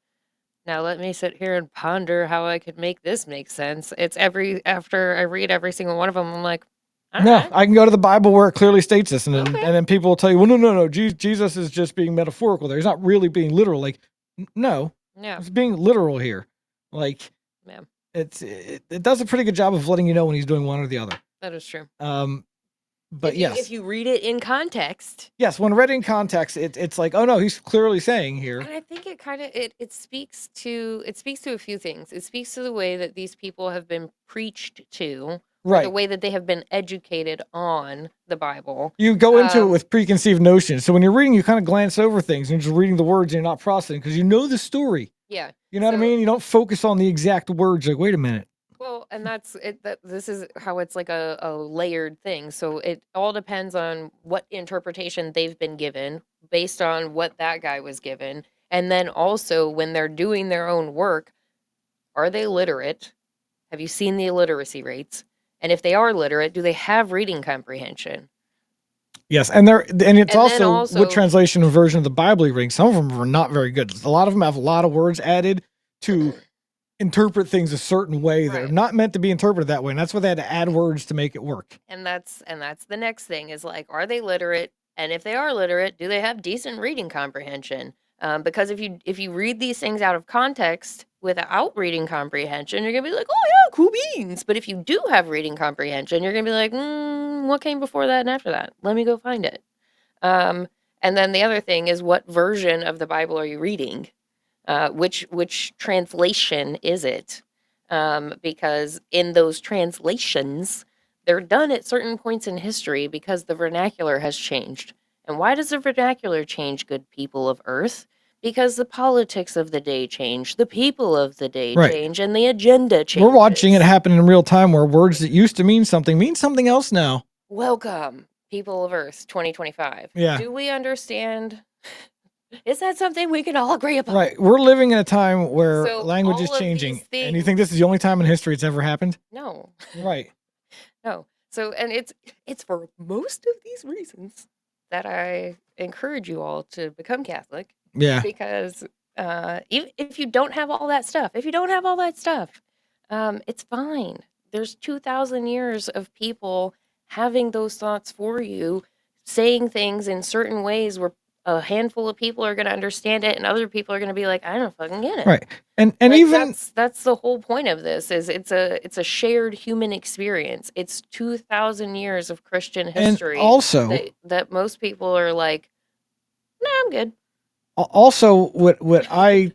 now let me sit here and ponder how I could make this make sense. It's after I read every single one of them, I'm like, all No, right. I can go to the Bible where it clearly states this, and then Okay. and then people will tell you, well, no, Jesus is just being metaphorical there. He's not really being literal. Like, no, Yeah. he's being literal here. Like, Yeah. it does a pretty good job of letting you know when he's doing one or the other. That is true. But if you read it in context. Yes, when read in context, it's like, oh no, he's clearly saying here. And I think it kind of it speaks to a few things. It speaks to the way that these people have been preached to, or the way that they have been educated on the Bible. You go into it with preconceived notions. So when you're reading, you kind of glance over things and you're just reading the words and you're not processing because you know the story. Yeah. You know what I mean? You don't focus on the exact words. Like, wait a minute. Well, and that's it. This is how it's like a layered thing. So it all depends on what interpretation they've been given based on what that guy was given. And then also when they're doing their own work, are they literate? Have you seen the illiteracy rates? And if they are literate, do they have reading comprehension? Yes, and it's And also what translation and version of the Bible you're reading. Some of them are not very good. A lot of them have a lot of words added to interpret things a certain way that are not meant to be interpreted that way, and that's why they had to add words to make it work. And that's the next thing is like, are they literate? And if they are literate, do they have decent reading comprehension? Because if you read these things out of context without reading comprehension, you're gonna be like, oh yeah, cool beans. But if you do have reading comprehension, you're gonna be like, what came before that and after that? Let me go find it. And then the other thing is, what version of the Bible are you reading? Which translation is it? Because in those translations, they're done at certain points in history because the vernacular has changed. And why does the vernacular change, good people of Earth? Because the politics of the day change, the people of the day change, and the agenda changes. We're watching it happen in real time where words that used to mean something else now. Welcome, people of Earth 2025. Yeah. Do we understand? Is that something we can all agree upon? Right. We're living in a time where language is changing. And you think this is the only time in history it's ever happened? No. Right. No. So, and it's for most of these reasons that I encourage you all to become Catholic. Yeah. Because if you don't have all that stuff, it's fine. There's 2,000 years of people having those thoughts for you, saying things in certain ways where a handful of people are going to understand it and other people are going to be like, I don't fucking get it. Right. And like, even that's the whole point of this is it's a shared human experience. It's 2,000 years of Christian history. And also that most people are like, nah, I'm good. Also, what I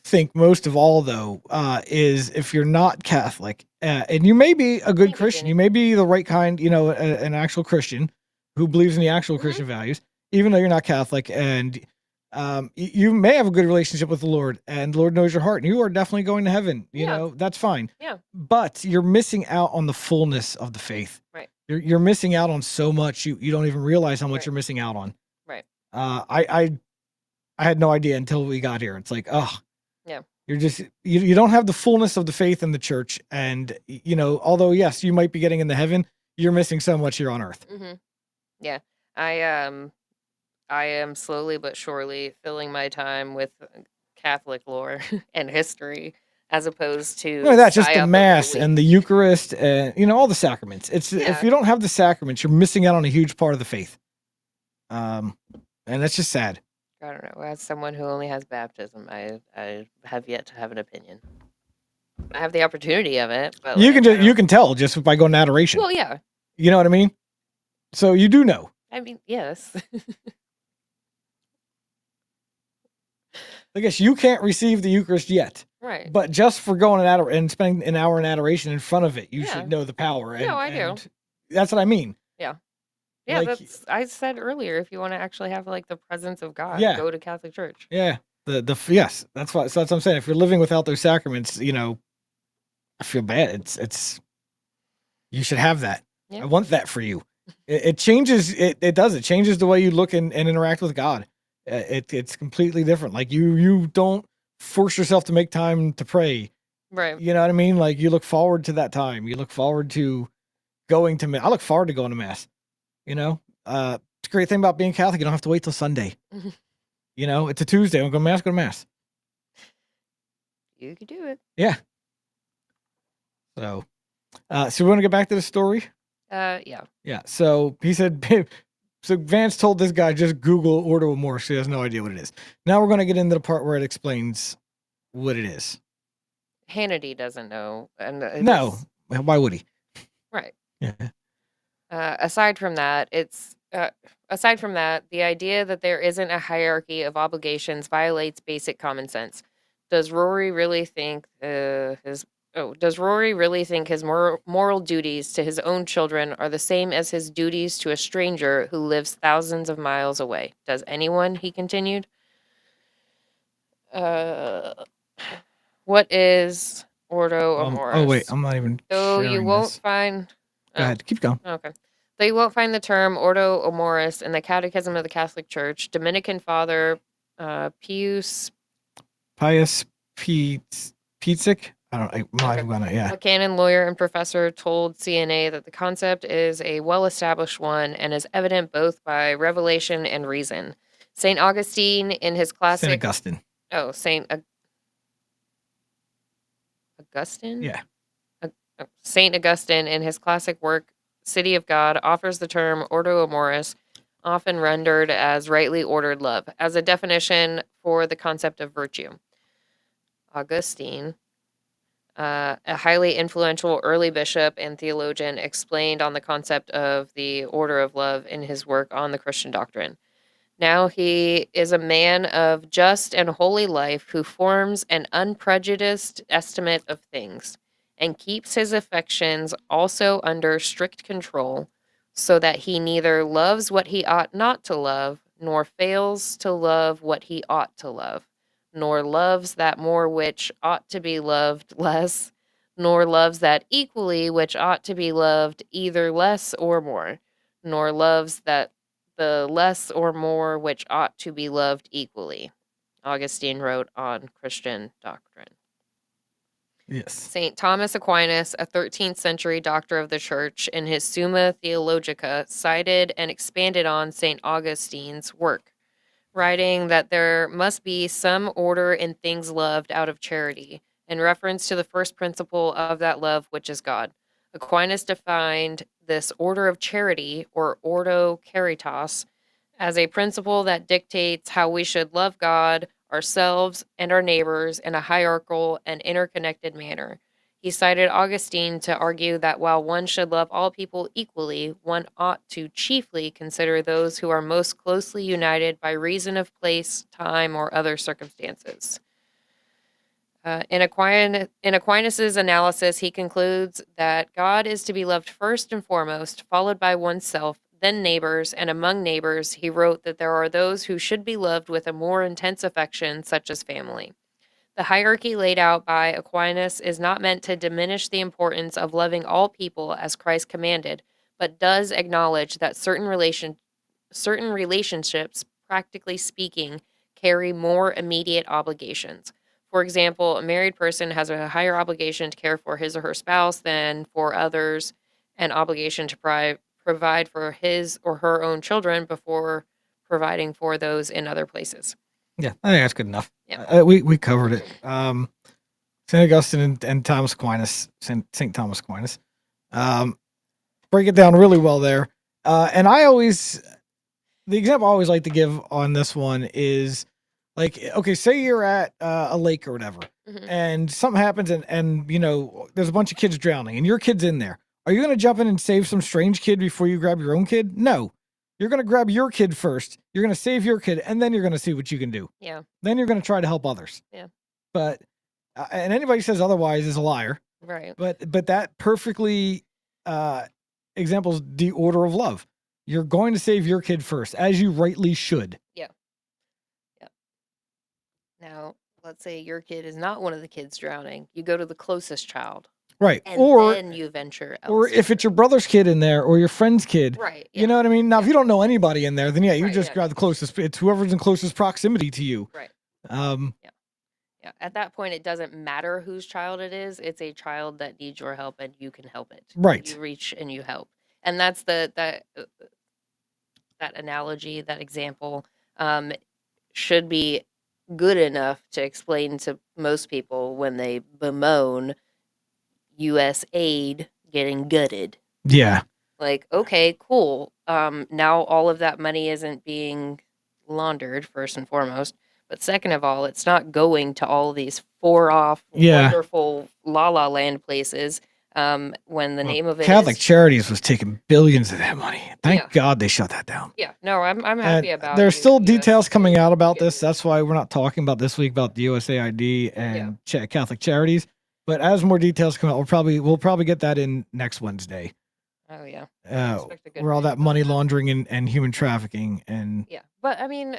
think most of all though is if you're not Catholic and you may be a good Christian, you may be the right kind, an actual Christian who believes in the actual Christian values, even though you're not Catholic, and you may have a good relationship with the Lord, and the Lord knows your heart, and you are definitely going to heaven. You know, that's fine. Yeah. But you're missing out on the fullness of the faith. Right. You're missing out on so much you don't even realize how much you're missing out on. Right. I had no idea until we got here. It's like, oh, yeah, you're just you don't have the fullness of the faith in the church, and although yes, you might be getting into heaven, you're missing so much here on earth. Mm-hmm. Yeah, I am slowly but surely filling my time with Catholic lore and history, as opposed to No, that's just the psyop of the Mass week. and the Eucharist and all the sacraments. It's Yeah. if you don't have the sacraments, you're missing out on a huge part of the faith. And that's just sad. I don't know. As someone who only has baptism, I have yet to have an opinion. I have the opportunity of it, but You like, can you can tell just by going to adoration. well, yeah. You know what I mean? So you do know. I mean, yes. I guess you can't receive the Eucharist yet, Right. but just for going and spending an hour in adoration in front of it, you Yeah. should know the power. And, No, I do. and that's what I mean. Yeah, Like, I said earlier, if you want to actually have like the presence of God, Yeah. go to Catholic Church. yeah, yes, that's what. So that's what I'm saying. If you're living without those sacraments, I feel bad. It's you should have that. Yeah. I want that for you. It changes. It does. It changes the way you look and interact with God. It's completely different. Like you don't force yourself to make time to pray. Right. You know what I mean? Like you look forward to that time. You look forward to going to mass. I look forward to going to mass. It's a great thing about being Catholic. You don't have to wait till Sunday. It's a Tuesday. I'm going to mass. Go to mass. You could do it. Yeah. So we want to get back to the story. Yeah. Yeah. So he said. So Vance told this guy just Google Ordo Amoris. He has no idea what it is. Now we're going to get into the part where it explains what it is. Hannity doesn't know, and No, why would he? Right. Yeah. Aside from that, the idea that there isn't a hierarchy of obligations violates basic common sense. Does Rory really think his moral duties to his own children are the same as his duties to a stranger who lives thousands of miles away? Does anyone? He continued. What is Ordo Amoris? Oh wait, I'm not even. Though you won't find. Go ahead, keep going. Okay. Though you won't find the term Ordo Amoris in the Catechism of the Catholic Church, Dominican Father Pius Pizzic. I'm not even gonna. Yeah. A canon lawyer and professor told CNA that the concept is a well-established one and is evident both by revelation and reason. St. Augustine in his classic... St. Augustine. Oh, Augustine? Yeah. St. Augustine in his classic work, City of God, offers the term Ordo Amoris, often rendered as rightly ordered love, as a definition for the concept of virtue. Augustine, a highly influential early bishop and theologian, explained on the concept of the order of love in his work on the Christian doctrine. Now he is a man of just and holy life who forms an unprejudiced estimate of things and keeps his affections also under strict control, so that he neither loves what he ought not to love, nor fails to love what he ought to love, nor loves that more which ought to be loved less, nor loves that equally which ought to be loved either less or more, nor loves that the less or more which ought to be loved equally. Augustine wrote on Christian doctrine. Yes. St. Thomas Aquinas, a 13th century doctor of the church, in his Summa Theologica, cited and expanded on St. Augustine's work, writing that there must be some order in things loved out of charity, in reference to the first principle of that love, which is God. Aquinas defined this order of charity, or ordo caritas, as a principle that dictates how we should love God, ourselves, and our neighbors in a hierarchical and interconnected manner. He cited Augustine to argue that while one should love all people equally, one ought to chiefly consider those who are most closely united by reason of place, time, or other circumstances. In Aquinas' analysis, he concludes that God is to be loved first and foremost, followed by oneself, then neighbors, and among neighbors, he wrote that there are those who should be loved with a more intense affection, such as family. The hierarchy laid out by Aquinas is not meant to diminish the importance of loving all people as Christ commanded, but does acknowledge that certain relationships, practically speaking, carry more immediate obligations. For example, a married person has a higher obligation to care for his or her spouse than for others, an obligation to provide for his or her own children before providing for those in other places. Yeah, I think that's good enough. Yeah. We covered it. St. Augustine and Thomas Aquinas, St. Thomas Aquinas. Break it down really well there. And the example I always like to give on this one is like, okay, say you're at a lake or whatever, and something happens and there's a bunch of kids drowning and your kid's in there. Are you going to jump in and save some strange kid before you grab your own kid? No. You're going to grab your kid first. You're going to save your kid, and then you're going to see what you can do. Yeah. Then you're going to try to help others. Yeah. But and anybody who says otherwise is a liar. Right. But that perfectly examples the order of love. You're going to save your kid first, as you rightly should. Yeah. Yeah. Now, let's say your kid is not one of the kids drowning. You go to the closest child. Right. And or then you venture or elsewhere. if it's your brother's kid in there or your friend's kid. Right. You know what I mean? Now, if you don't know anybody in there, then you Right, just grab the closest. It's whoever's in closest proximity to you. Right. Yeah. At that point, it doesn't matter whose child it is. It's a child that needs your help, and you can help it. Right. You reach and you help, and that's that analogy, that example, should be good enough to explain to most people when they bemoan U.S. aid getting gutted. Yeah. Like, okay, cool. Now all of that money isn't being laundered, first and foremost. But second of all, it's not going to all these off wonderful La La Land places. When the name of it Catholic is Charities was taking billions of that money. Thank God they shut that down. Yeah, no, I'm happy about. There's still details coming out about this. That's why we're not talking about this week about the USAID and Catholic Charities. But as more details come out, we'll probably get that in next Wednesday. Oh yeah. Where all that money laundering and human trafficking and but I mean,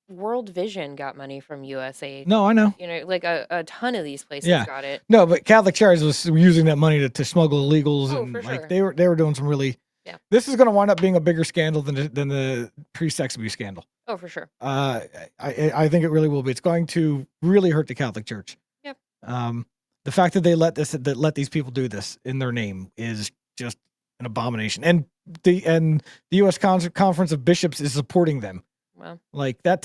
World Vision got money from USAID. No, I know. Like a ton of these places got it. No, but Catholic Charities was using that money to smuggle illegals, and for like sure. they were doing some really. Yeah. This is going to wind up being a bigger scandal than the pre-sex abuse scandal. Oh, for sure. I think it really will be. It's going to really hurt the Catholic Church. Yep. The fact that they let these people do this in their name is just an abomination, and the U.S. Conference of Bishops is supporting them. Well, like that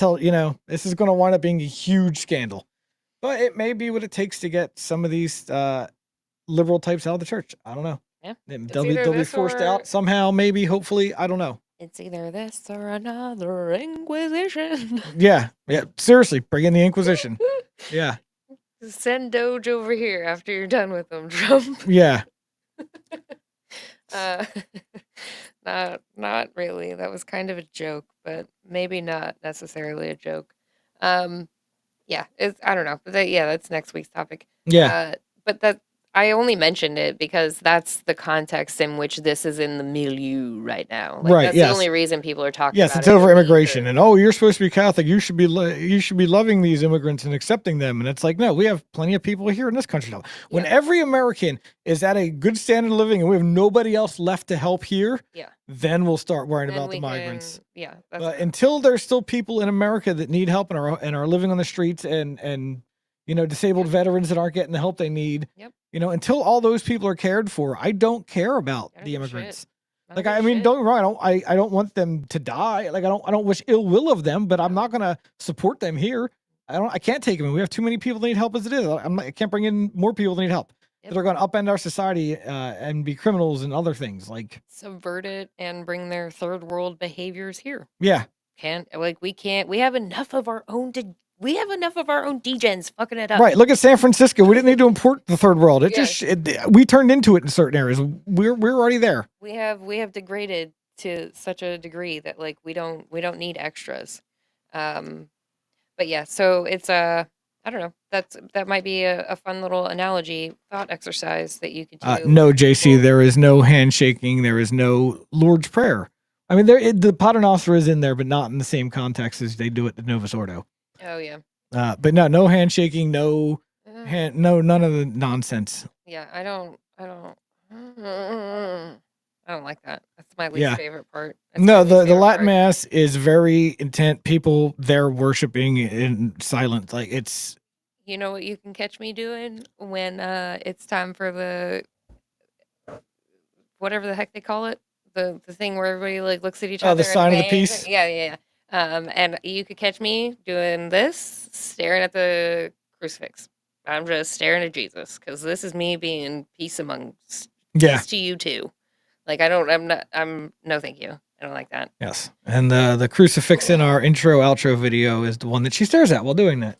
this is going to wind up being a huge scandal, but it may be what it takes to get some of these liberal types out of the church. I don't know. Yeah, they'll be forced out somehow, maybe, hopefully. I don't know. It's either this or another Inquisition. Yeah. Seriously, bring in the Inquisition. Yeah. Send Doge over here after you're done with them, Trump. Yeah. Not really. That was kind of a joke, but maybe not necessarily a joke. Yeah, I don't know. That's next week's topic. Yeah. But I only mentioned it because that's the context in which this is in the milieu right now. Like, right. That's the only reason people are talking about it. Yes, it's over immigration. And, you're supposed to be Catholic. You should be loving these immigrants and accepting them. And it's like, no, we have plenty of people here in this country now. When every American is at a good standard of living and we have nobody else left to help here, then we'll start worrying about the migrants. But until there's still people in America that need help and are living on the streets and disabled veterans that aren't getting the help they need. Yep. Until all those people are cared for, I don't care about the immigrants. Like, I mean, don't get me wrong. I don't want them to die. Like, I don't wish ill will of them, but I'm not going to support them here. I can't take them. We have too many people that need help as it is. I can't bring in more people that need help. That are going to upend our society and be criminals and other things, like subvert it and bring their third world behaviors here. Yeah. We have enough of our own degens fucking it up. Right. Look at San Francisco. We didn't need to import the third world. We turned into it in certain areas. We're already there. We have degraded to such a degree that like we don't need extras. But yeah, so it's I don't know. That might be a fun little analogy thought exercise that you could do. No, JC, there is no handshaking. There is no Lord's Prayer. I mean, the Pater Noster is in there, but not in the same context as they do it at Novus Ordo. Oh yeah. But no handshaking, none of the nonsense. Yeah, I don't like that. That's my least favorite part. No, the Latin Mass is very intent. People there worshiping in silence. Like, it's. You know what you can catch me doing when it's time for the whatever the heck they call it, the thing where everybody like looks at each other. Oh, the sign of the peace. Yeah. And you could catch me doing this, staring at the crucifix. I'm just staring at Jesus because this is me being peace Yeah. peace to you too. Like no, thank you. I don't like that. Yes. And the crucifix in our intro outro video is the one that she stares at while doing that.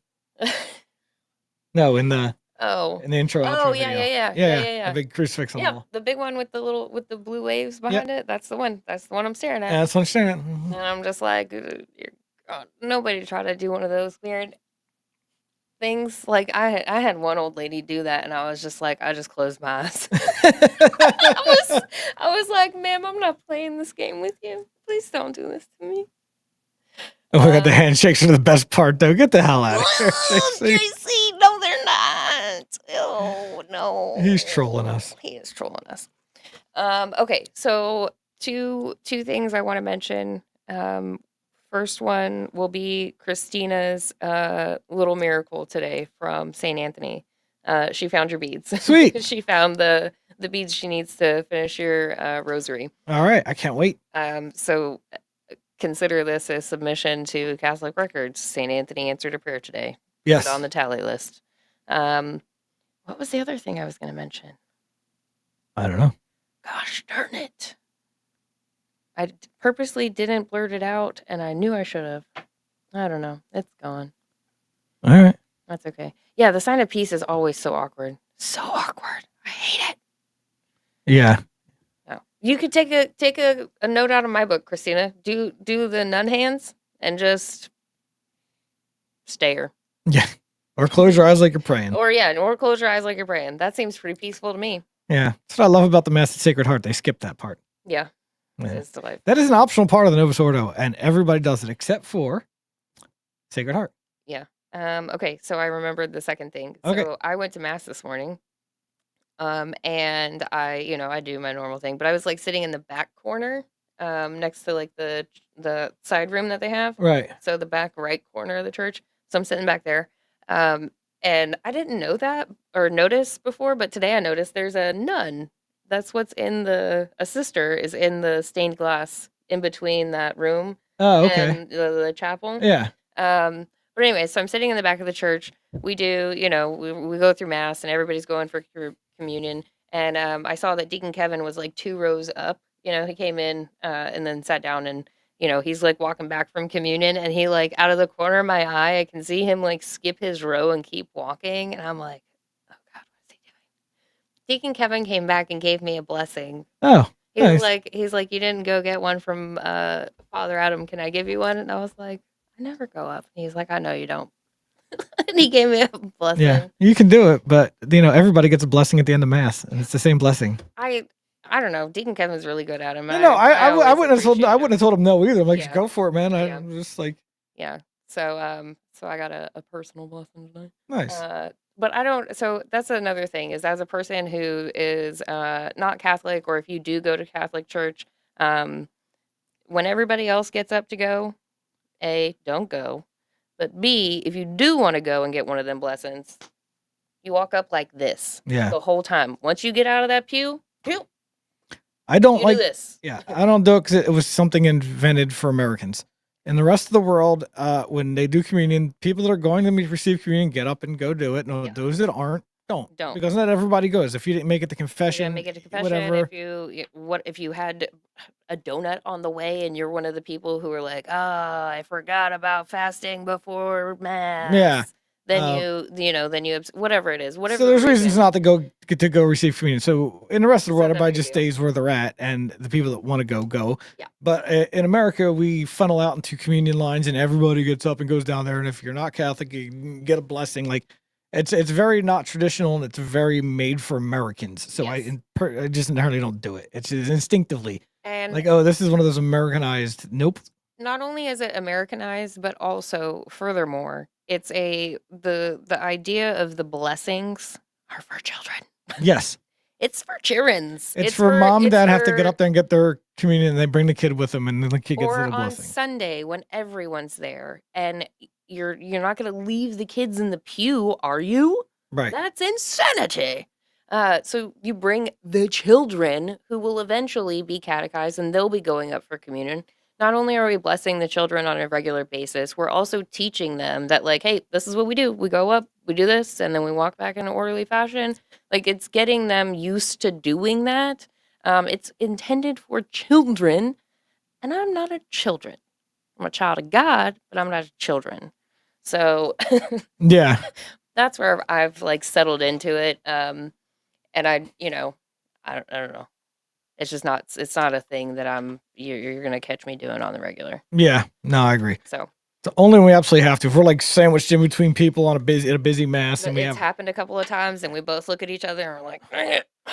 No, in the intro outro yeah, video. yeah. The big crucifix on the Yeah, wall. the big one with the blue waves behind it. That's the one. That's the one I'm staring at. Yeah, that's what I'm staring at. Mhm. And I'm just like, nobody try to do one of those weird things. Like I had one old lady do that, and I was just like, I just closed my eyes. I was like, ma'am, I'm not playing this game with you. Please don't do this to me. Oh my god, the handshakes are the best part, though. Get the hell out of here, JC. JC, no, they're not. Oh no, He's trolling us. He is trolling us. Okay, so two things I want to mention. First one will be Christina's little miracle today from St. Anthony. She found your beads. Sweet. She found the beads she needs to finish your rosary. All right, I can't wait. So consider this a submission to Catholic Records. St. Anthony answered a prayer today. Yes. Put it on the tally list. What was the other thing I was going to mention? I don't know. Gosh darn it. I purposely didn't blurt it out, and I knew I should have. I don't know. It's gone. All right. That's okay. Yeah, the sign of peace is always so awkward. So awkward. I hate it. Yeah. No. You could take a note out of my book, Christina. Do the nun hands and just stare. Yeah. Or close your eyes like you're praying. Or close your eyes like you're praying. That seems pretty peaceful to me. Yeah. That's what I love about the Mass of the Sacred Heart. They skipped that part. Yeah. Yeah. It's delightful. That is an optional part of the Novus Ordo, and everybody does it except for Sacred Heart. Yeah. Okay, so I remembered the second thing. Okay. So I went to Mass this morning. And I do my normal thing, but I was like sitting in the back corner, next to like the side room that they have. Right. So the back right corner of the church. So I'm sitting back there. And I didn't know that or notice before, but today I noticed there's a nun. That's what's in a sister is in the stained glass in between that room Oh, okay. and the chapel. Yeah. But anyway, so I'm sitting in the back of the church. We do, we go through Mass and everybody's going for communion. And I saw that Deacon Kevin was like 2 rows up. He came in and then sat down and, he's like walking back from communion and he like out of the corner of my eye, I can see him like skip his row and keep walking. And I'm like, oh God, what is he doing? Deacon Kevin came back and gave me a blessing. Oh, nice. He's like, you didn't go get one from Father Adam. Can I give you one? And I was like, I never go up. And he's like, I know you don't. And he gave me a blessing. Yeah, you can do it, but everybody gets a blessing at the end of Mass, and it's the same blessing. I don't know. Deacon Kevin's really good at him. I wouldn't have told him no either. I'm like, Yeah. go for it, man. Yeah. I'm just like, Yeah. So I got a personal blessing today. nice. But I don't. So that's another thing is as a person who is not Catholic, or if you do go to Catholic church, when everybody else gets up to go, A, don't go. But B, if you do want to go and get one of them blessings, you walk up like this Yeah. the whole time. Once you get out of that pew, I don't you like do this. Yeah, I don't do it because it was something invented for Americans. In the rest of the world, when they do communion, people that are going to receive communion get up and go do it. No, Yeah. those that aren't, don't. Don't. Because not everybody goes. If you didn't make it to confession, Make it to confession. whatever. If you had a donut on the way and you're one of the people who are like, I forgot about fasting before Mass. Yeah. Then whatever it is, whatever. So there's reasons reason. not to go receive communion. So in the rest of the world, It's not that everybody big a just deal. stays where they're at, and the people that want to go. Yeah. But in America, we funnel out into communion lines, and everybody gets up and goes down there. And if you're not Catholic, you can get a blessing. Like it's very not traditional, and it's very made for Americans. So Yes. I just inherently don't do it. It's just instinctively And like, oh, this is one of those Americanized. Nope. not only is it Americanized, but also furthermore, it's the idea of the blessings are for children. Yes. It's for children's. It's for mom and dad have to get for- up there and get their communion, and they bring the kid with them, and then the kid gets a or little on blessing. Sunday when everyone's there and you're not going to leave the kids in the pew, are you? Right. That's insanity. So you bring the children who will eventually be catechized and they'll be going up for communion. Not only are we blessing the children on a regular basis, we're also teaching them that like, hey, this is what we do. We go up, we do this and then we walk back in an orderly fashion. Like, it's getting them used to doing that. It's intended for children, and I'm not a children. I'm a child of God, but I'm not a children. So Yeah. that's where I've like settled into it. And I, I don't know. It's just not. It's not a thing that you're gonna catch me doing on the regular. Yeah. No, I agree. So The only when we absolutely have to. If we're like sandwiched in between people on a busy mass, and we it's have happened a couple of times, and we both look at each other and we're like,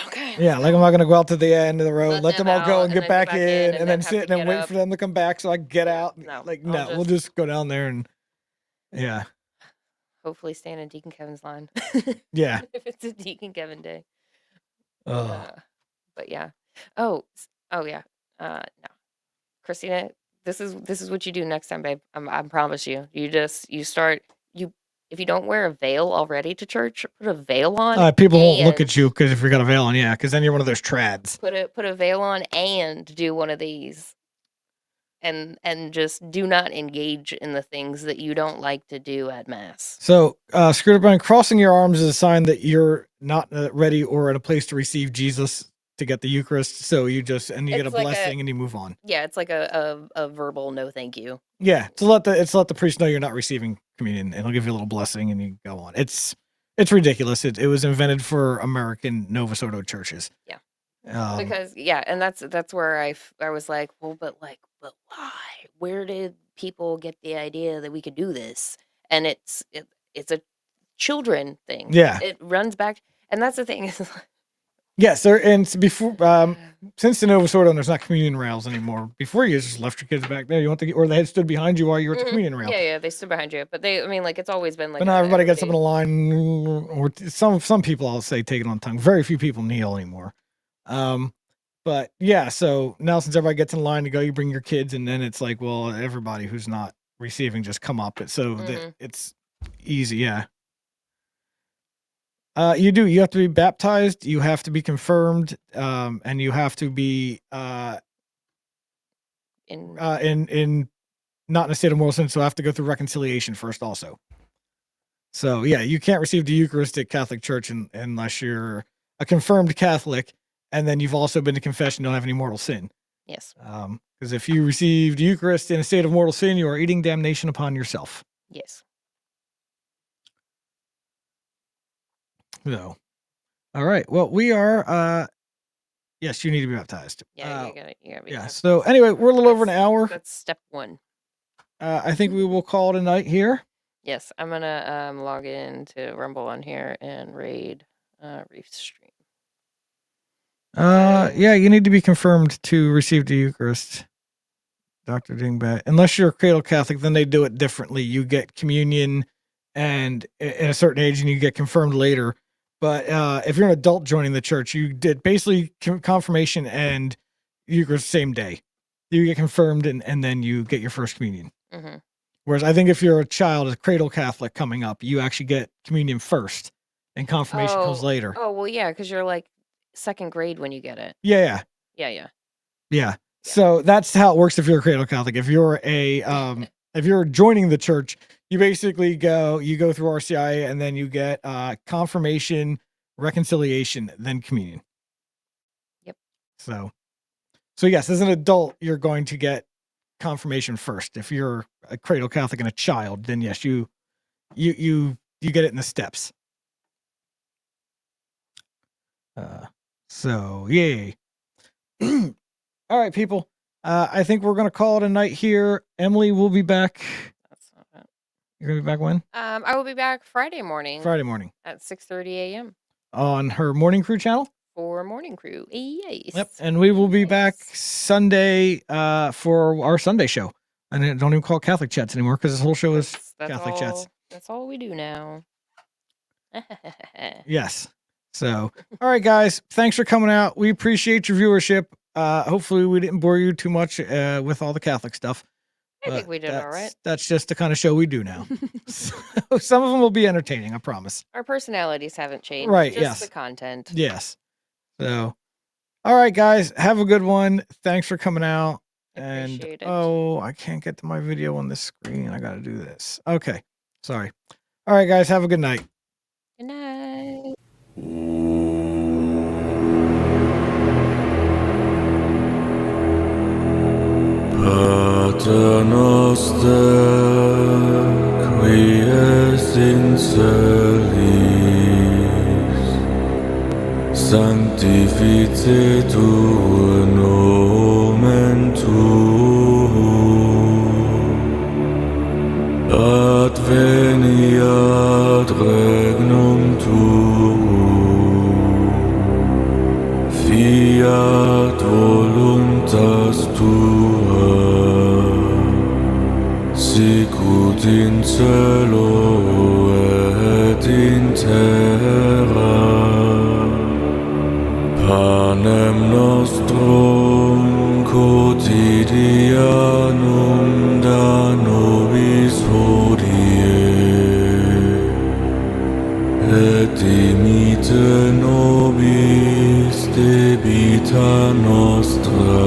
okay. yeah, like I'm not gonna go out to the end of the road, let them all go out, and get then back in, and then have sit to and get wait up. for them to come back so I can get Yeah, out. no, Like I'll no, we'll just go down there and yeah, hopefully stand in Deacon Kevin's line. yeah. If it's a Deacon Kevin day. Oh. But yeah. Oh yeah. No. Christina, this is what you do next time, babe. I promise you. You start if you don't wear a veil already to church, put a veil on. People won't look at and you because if you got a veil on, yeah, because then you're one of those trads. Put a veil on and do one of these. And just do not engage in the things that you don't like to do at mass. So, Screwed Up, crossing your arms is a sign that you're not ready or in a place to receive Jesus to get the Eucharist. So you get a blessing and you move on. Yeah, it's like a verbal no thank you. Yeah, to let the priest know you're not receiving communion, and he'll give you a little blessing, and you go on. It's ridiculous. It was invented for American Novus Ordo churches. Yeah. Um, Because and that's where I was like, well, but why? Where did people get the idea that we could do this? And it's a children thing. Yeah. It runs back, and that's the thing is yes, there and before since the Novus Ordo there's not communion rails anymore. Before you just left your kids back there. You want to or they had stood behind you while you were at the communion rail. Yeah, they stood behind you, but it's always been like. But now everybody gets up in a line, or some people I'll say take it on tongue. Very few people kneel anymore. But yeah, so now since everybody gets in line to go, you bring your kids, and then it's like, well, everybody who's not receiving just come up. So that it's easy, yeah. You have to be baptized, you have to be confirmed, and you have to be in not in a state of moral sin, so I have to go through reconciliation first also. So yeah, you can't receive the Eucharistic Catholic Church unless you're a confirmed Catholic, and then you've also been to confession, don't have any mortal sin. Yes. Because if you received Eucharist in a state of mortal sin, you are eating damnation upon yourself. Yes. So, all right. Well, we are. Yes, you need to be baptized. Yeah, you gotta be. Yeah. So anyway, we're a little over an hour. That's step one. I think we will call it a night here. Yes, I'm gonna log in to Rumble on here and raid Reef Stream. Yeah, you need to be confirmed to receive the Eucharist, Dr. Dingbat. Unless you're a cradle Catholic, then they do it differently. You get communion and at a certain age, and you get confirmed later. But if you're an adult joining the church, you did basically confirmation and Eucharist same day. You get confirmed, and then you get your first communion. Mm-hmm. Whereas I think if you're a child, a cradle Catholic coming up, you actually get communion first, and confirmation comes later. Oh, well, yeah, because you're like second grade when you get it. Yeah. So that's how it works if you're a cradle Catholic. If you're if you're joining the church, you basically go through RCIA, and then you get confirmation, reconciliation, then communion. Yep. So yes, as an adult, you're going to get confirmation first. If you're a cradle Catholic and a child, then yes, you get it in the steps. So yay. All right, people. I think we're gonna call it a night here. Emily will be back. That's not bad. You're gonna be back when? I will be back Friday morning. At 6:30 a.m. on her Morning Crew channel. For Morning Crew. Yes. Yep. And we will be back Sunday for our Sunday show. And I don't even call it Catholic Chats anymore because this whole show is Catholic Chats. That's all we do now. Yes. So, all right, guys. Thanks for coming out. We appreciate your viewership. Hopefully we didn't bore you too much with all the Catholic stuff. I think we did all right. That's just the kind of show we do now. So, some of them will be entertaining, I promise. Our personalities haven't changed. Right, just yes. the content. Yes. So, all right, guys. Have a good one. Thanks for coming out. Appreciate it. Oh, I can't get to my video on this screen. I got to do this. Okay. Sorry. All right, guys. Have a good night. Good night. Pater noster, qui es in celis, sanctificetur nomen tuum, adveniat regnum tuum, fiat voluntas tua, sicut in cielo et in terra. Panem nostrum quotidianum da nobis hodie, et dimite nobis debita nostra,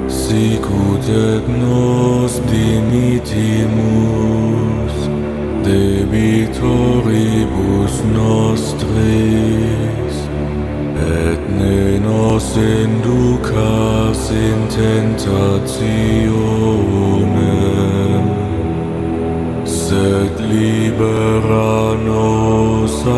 sicut et nos dimitimus debitoribus nostris, et ne nos inducas in tentationem, sed libera nos a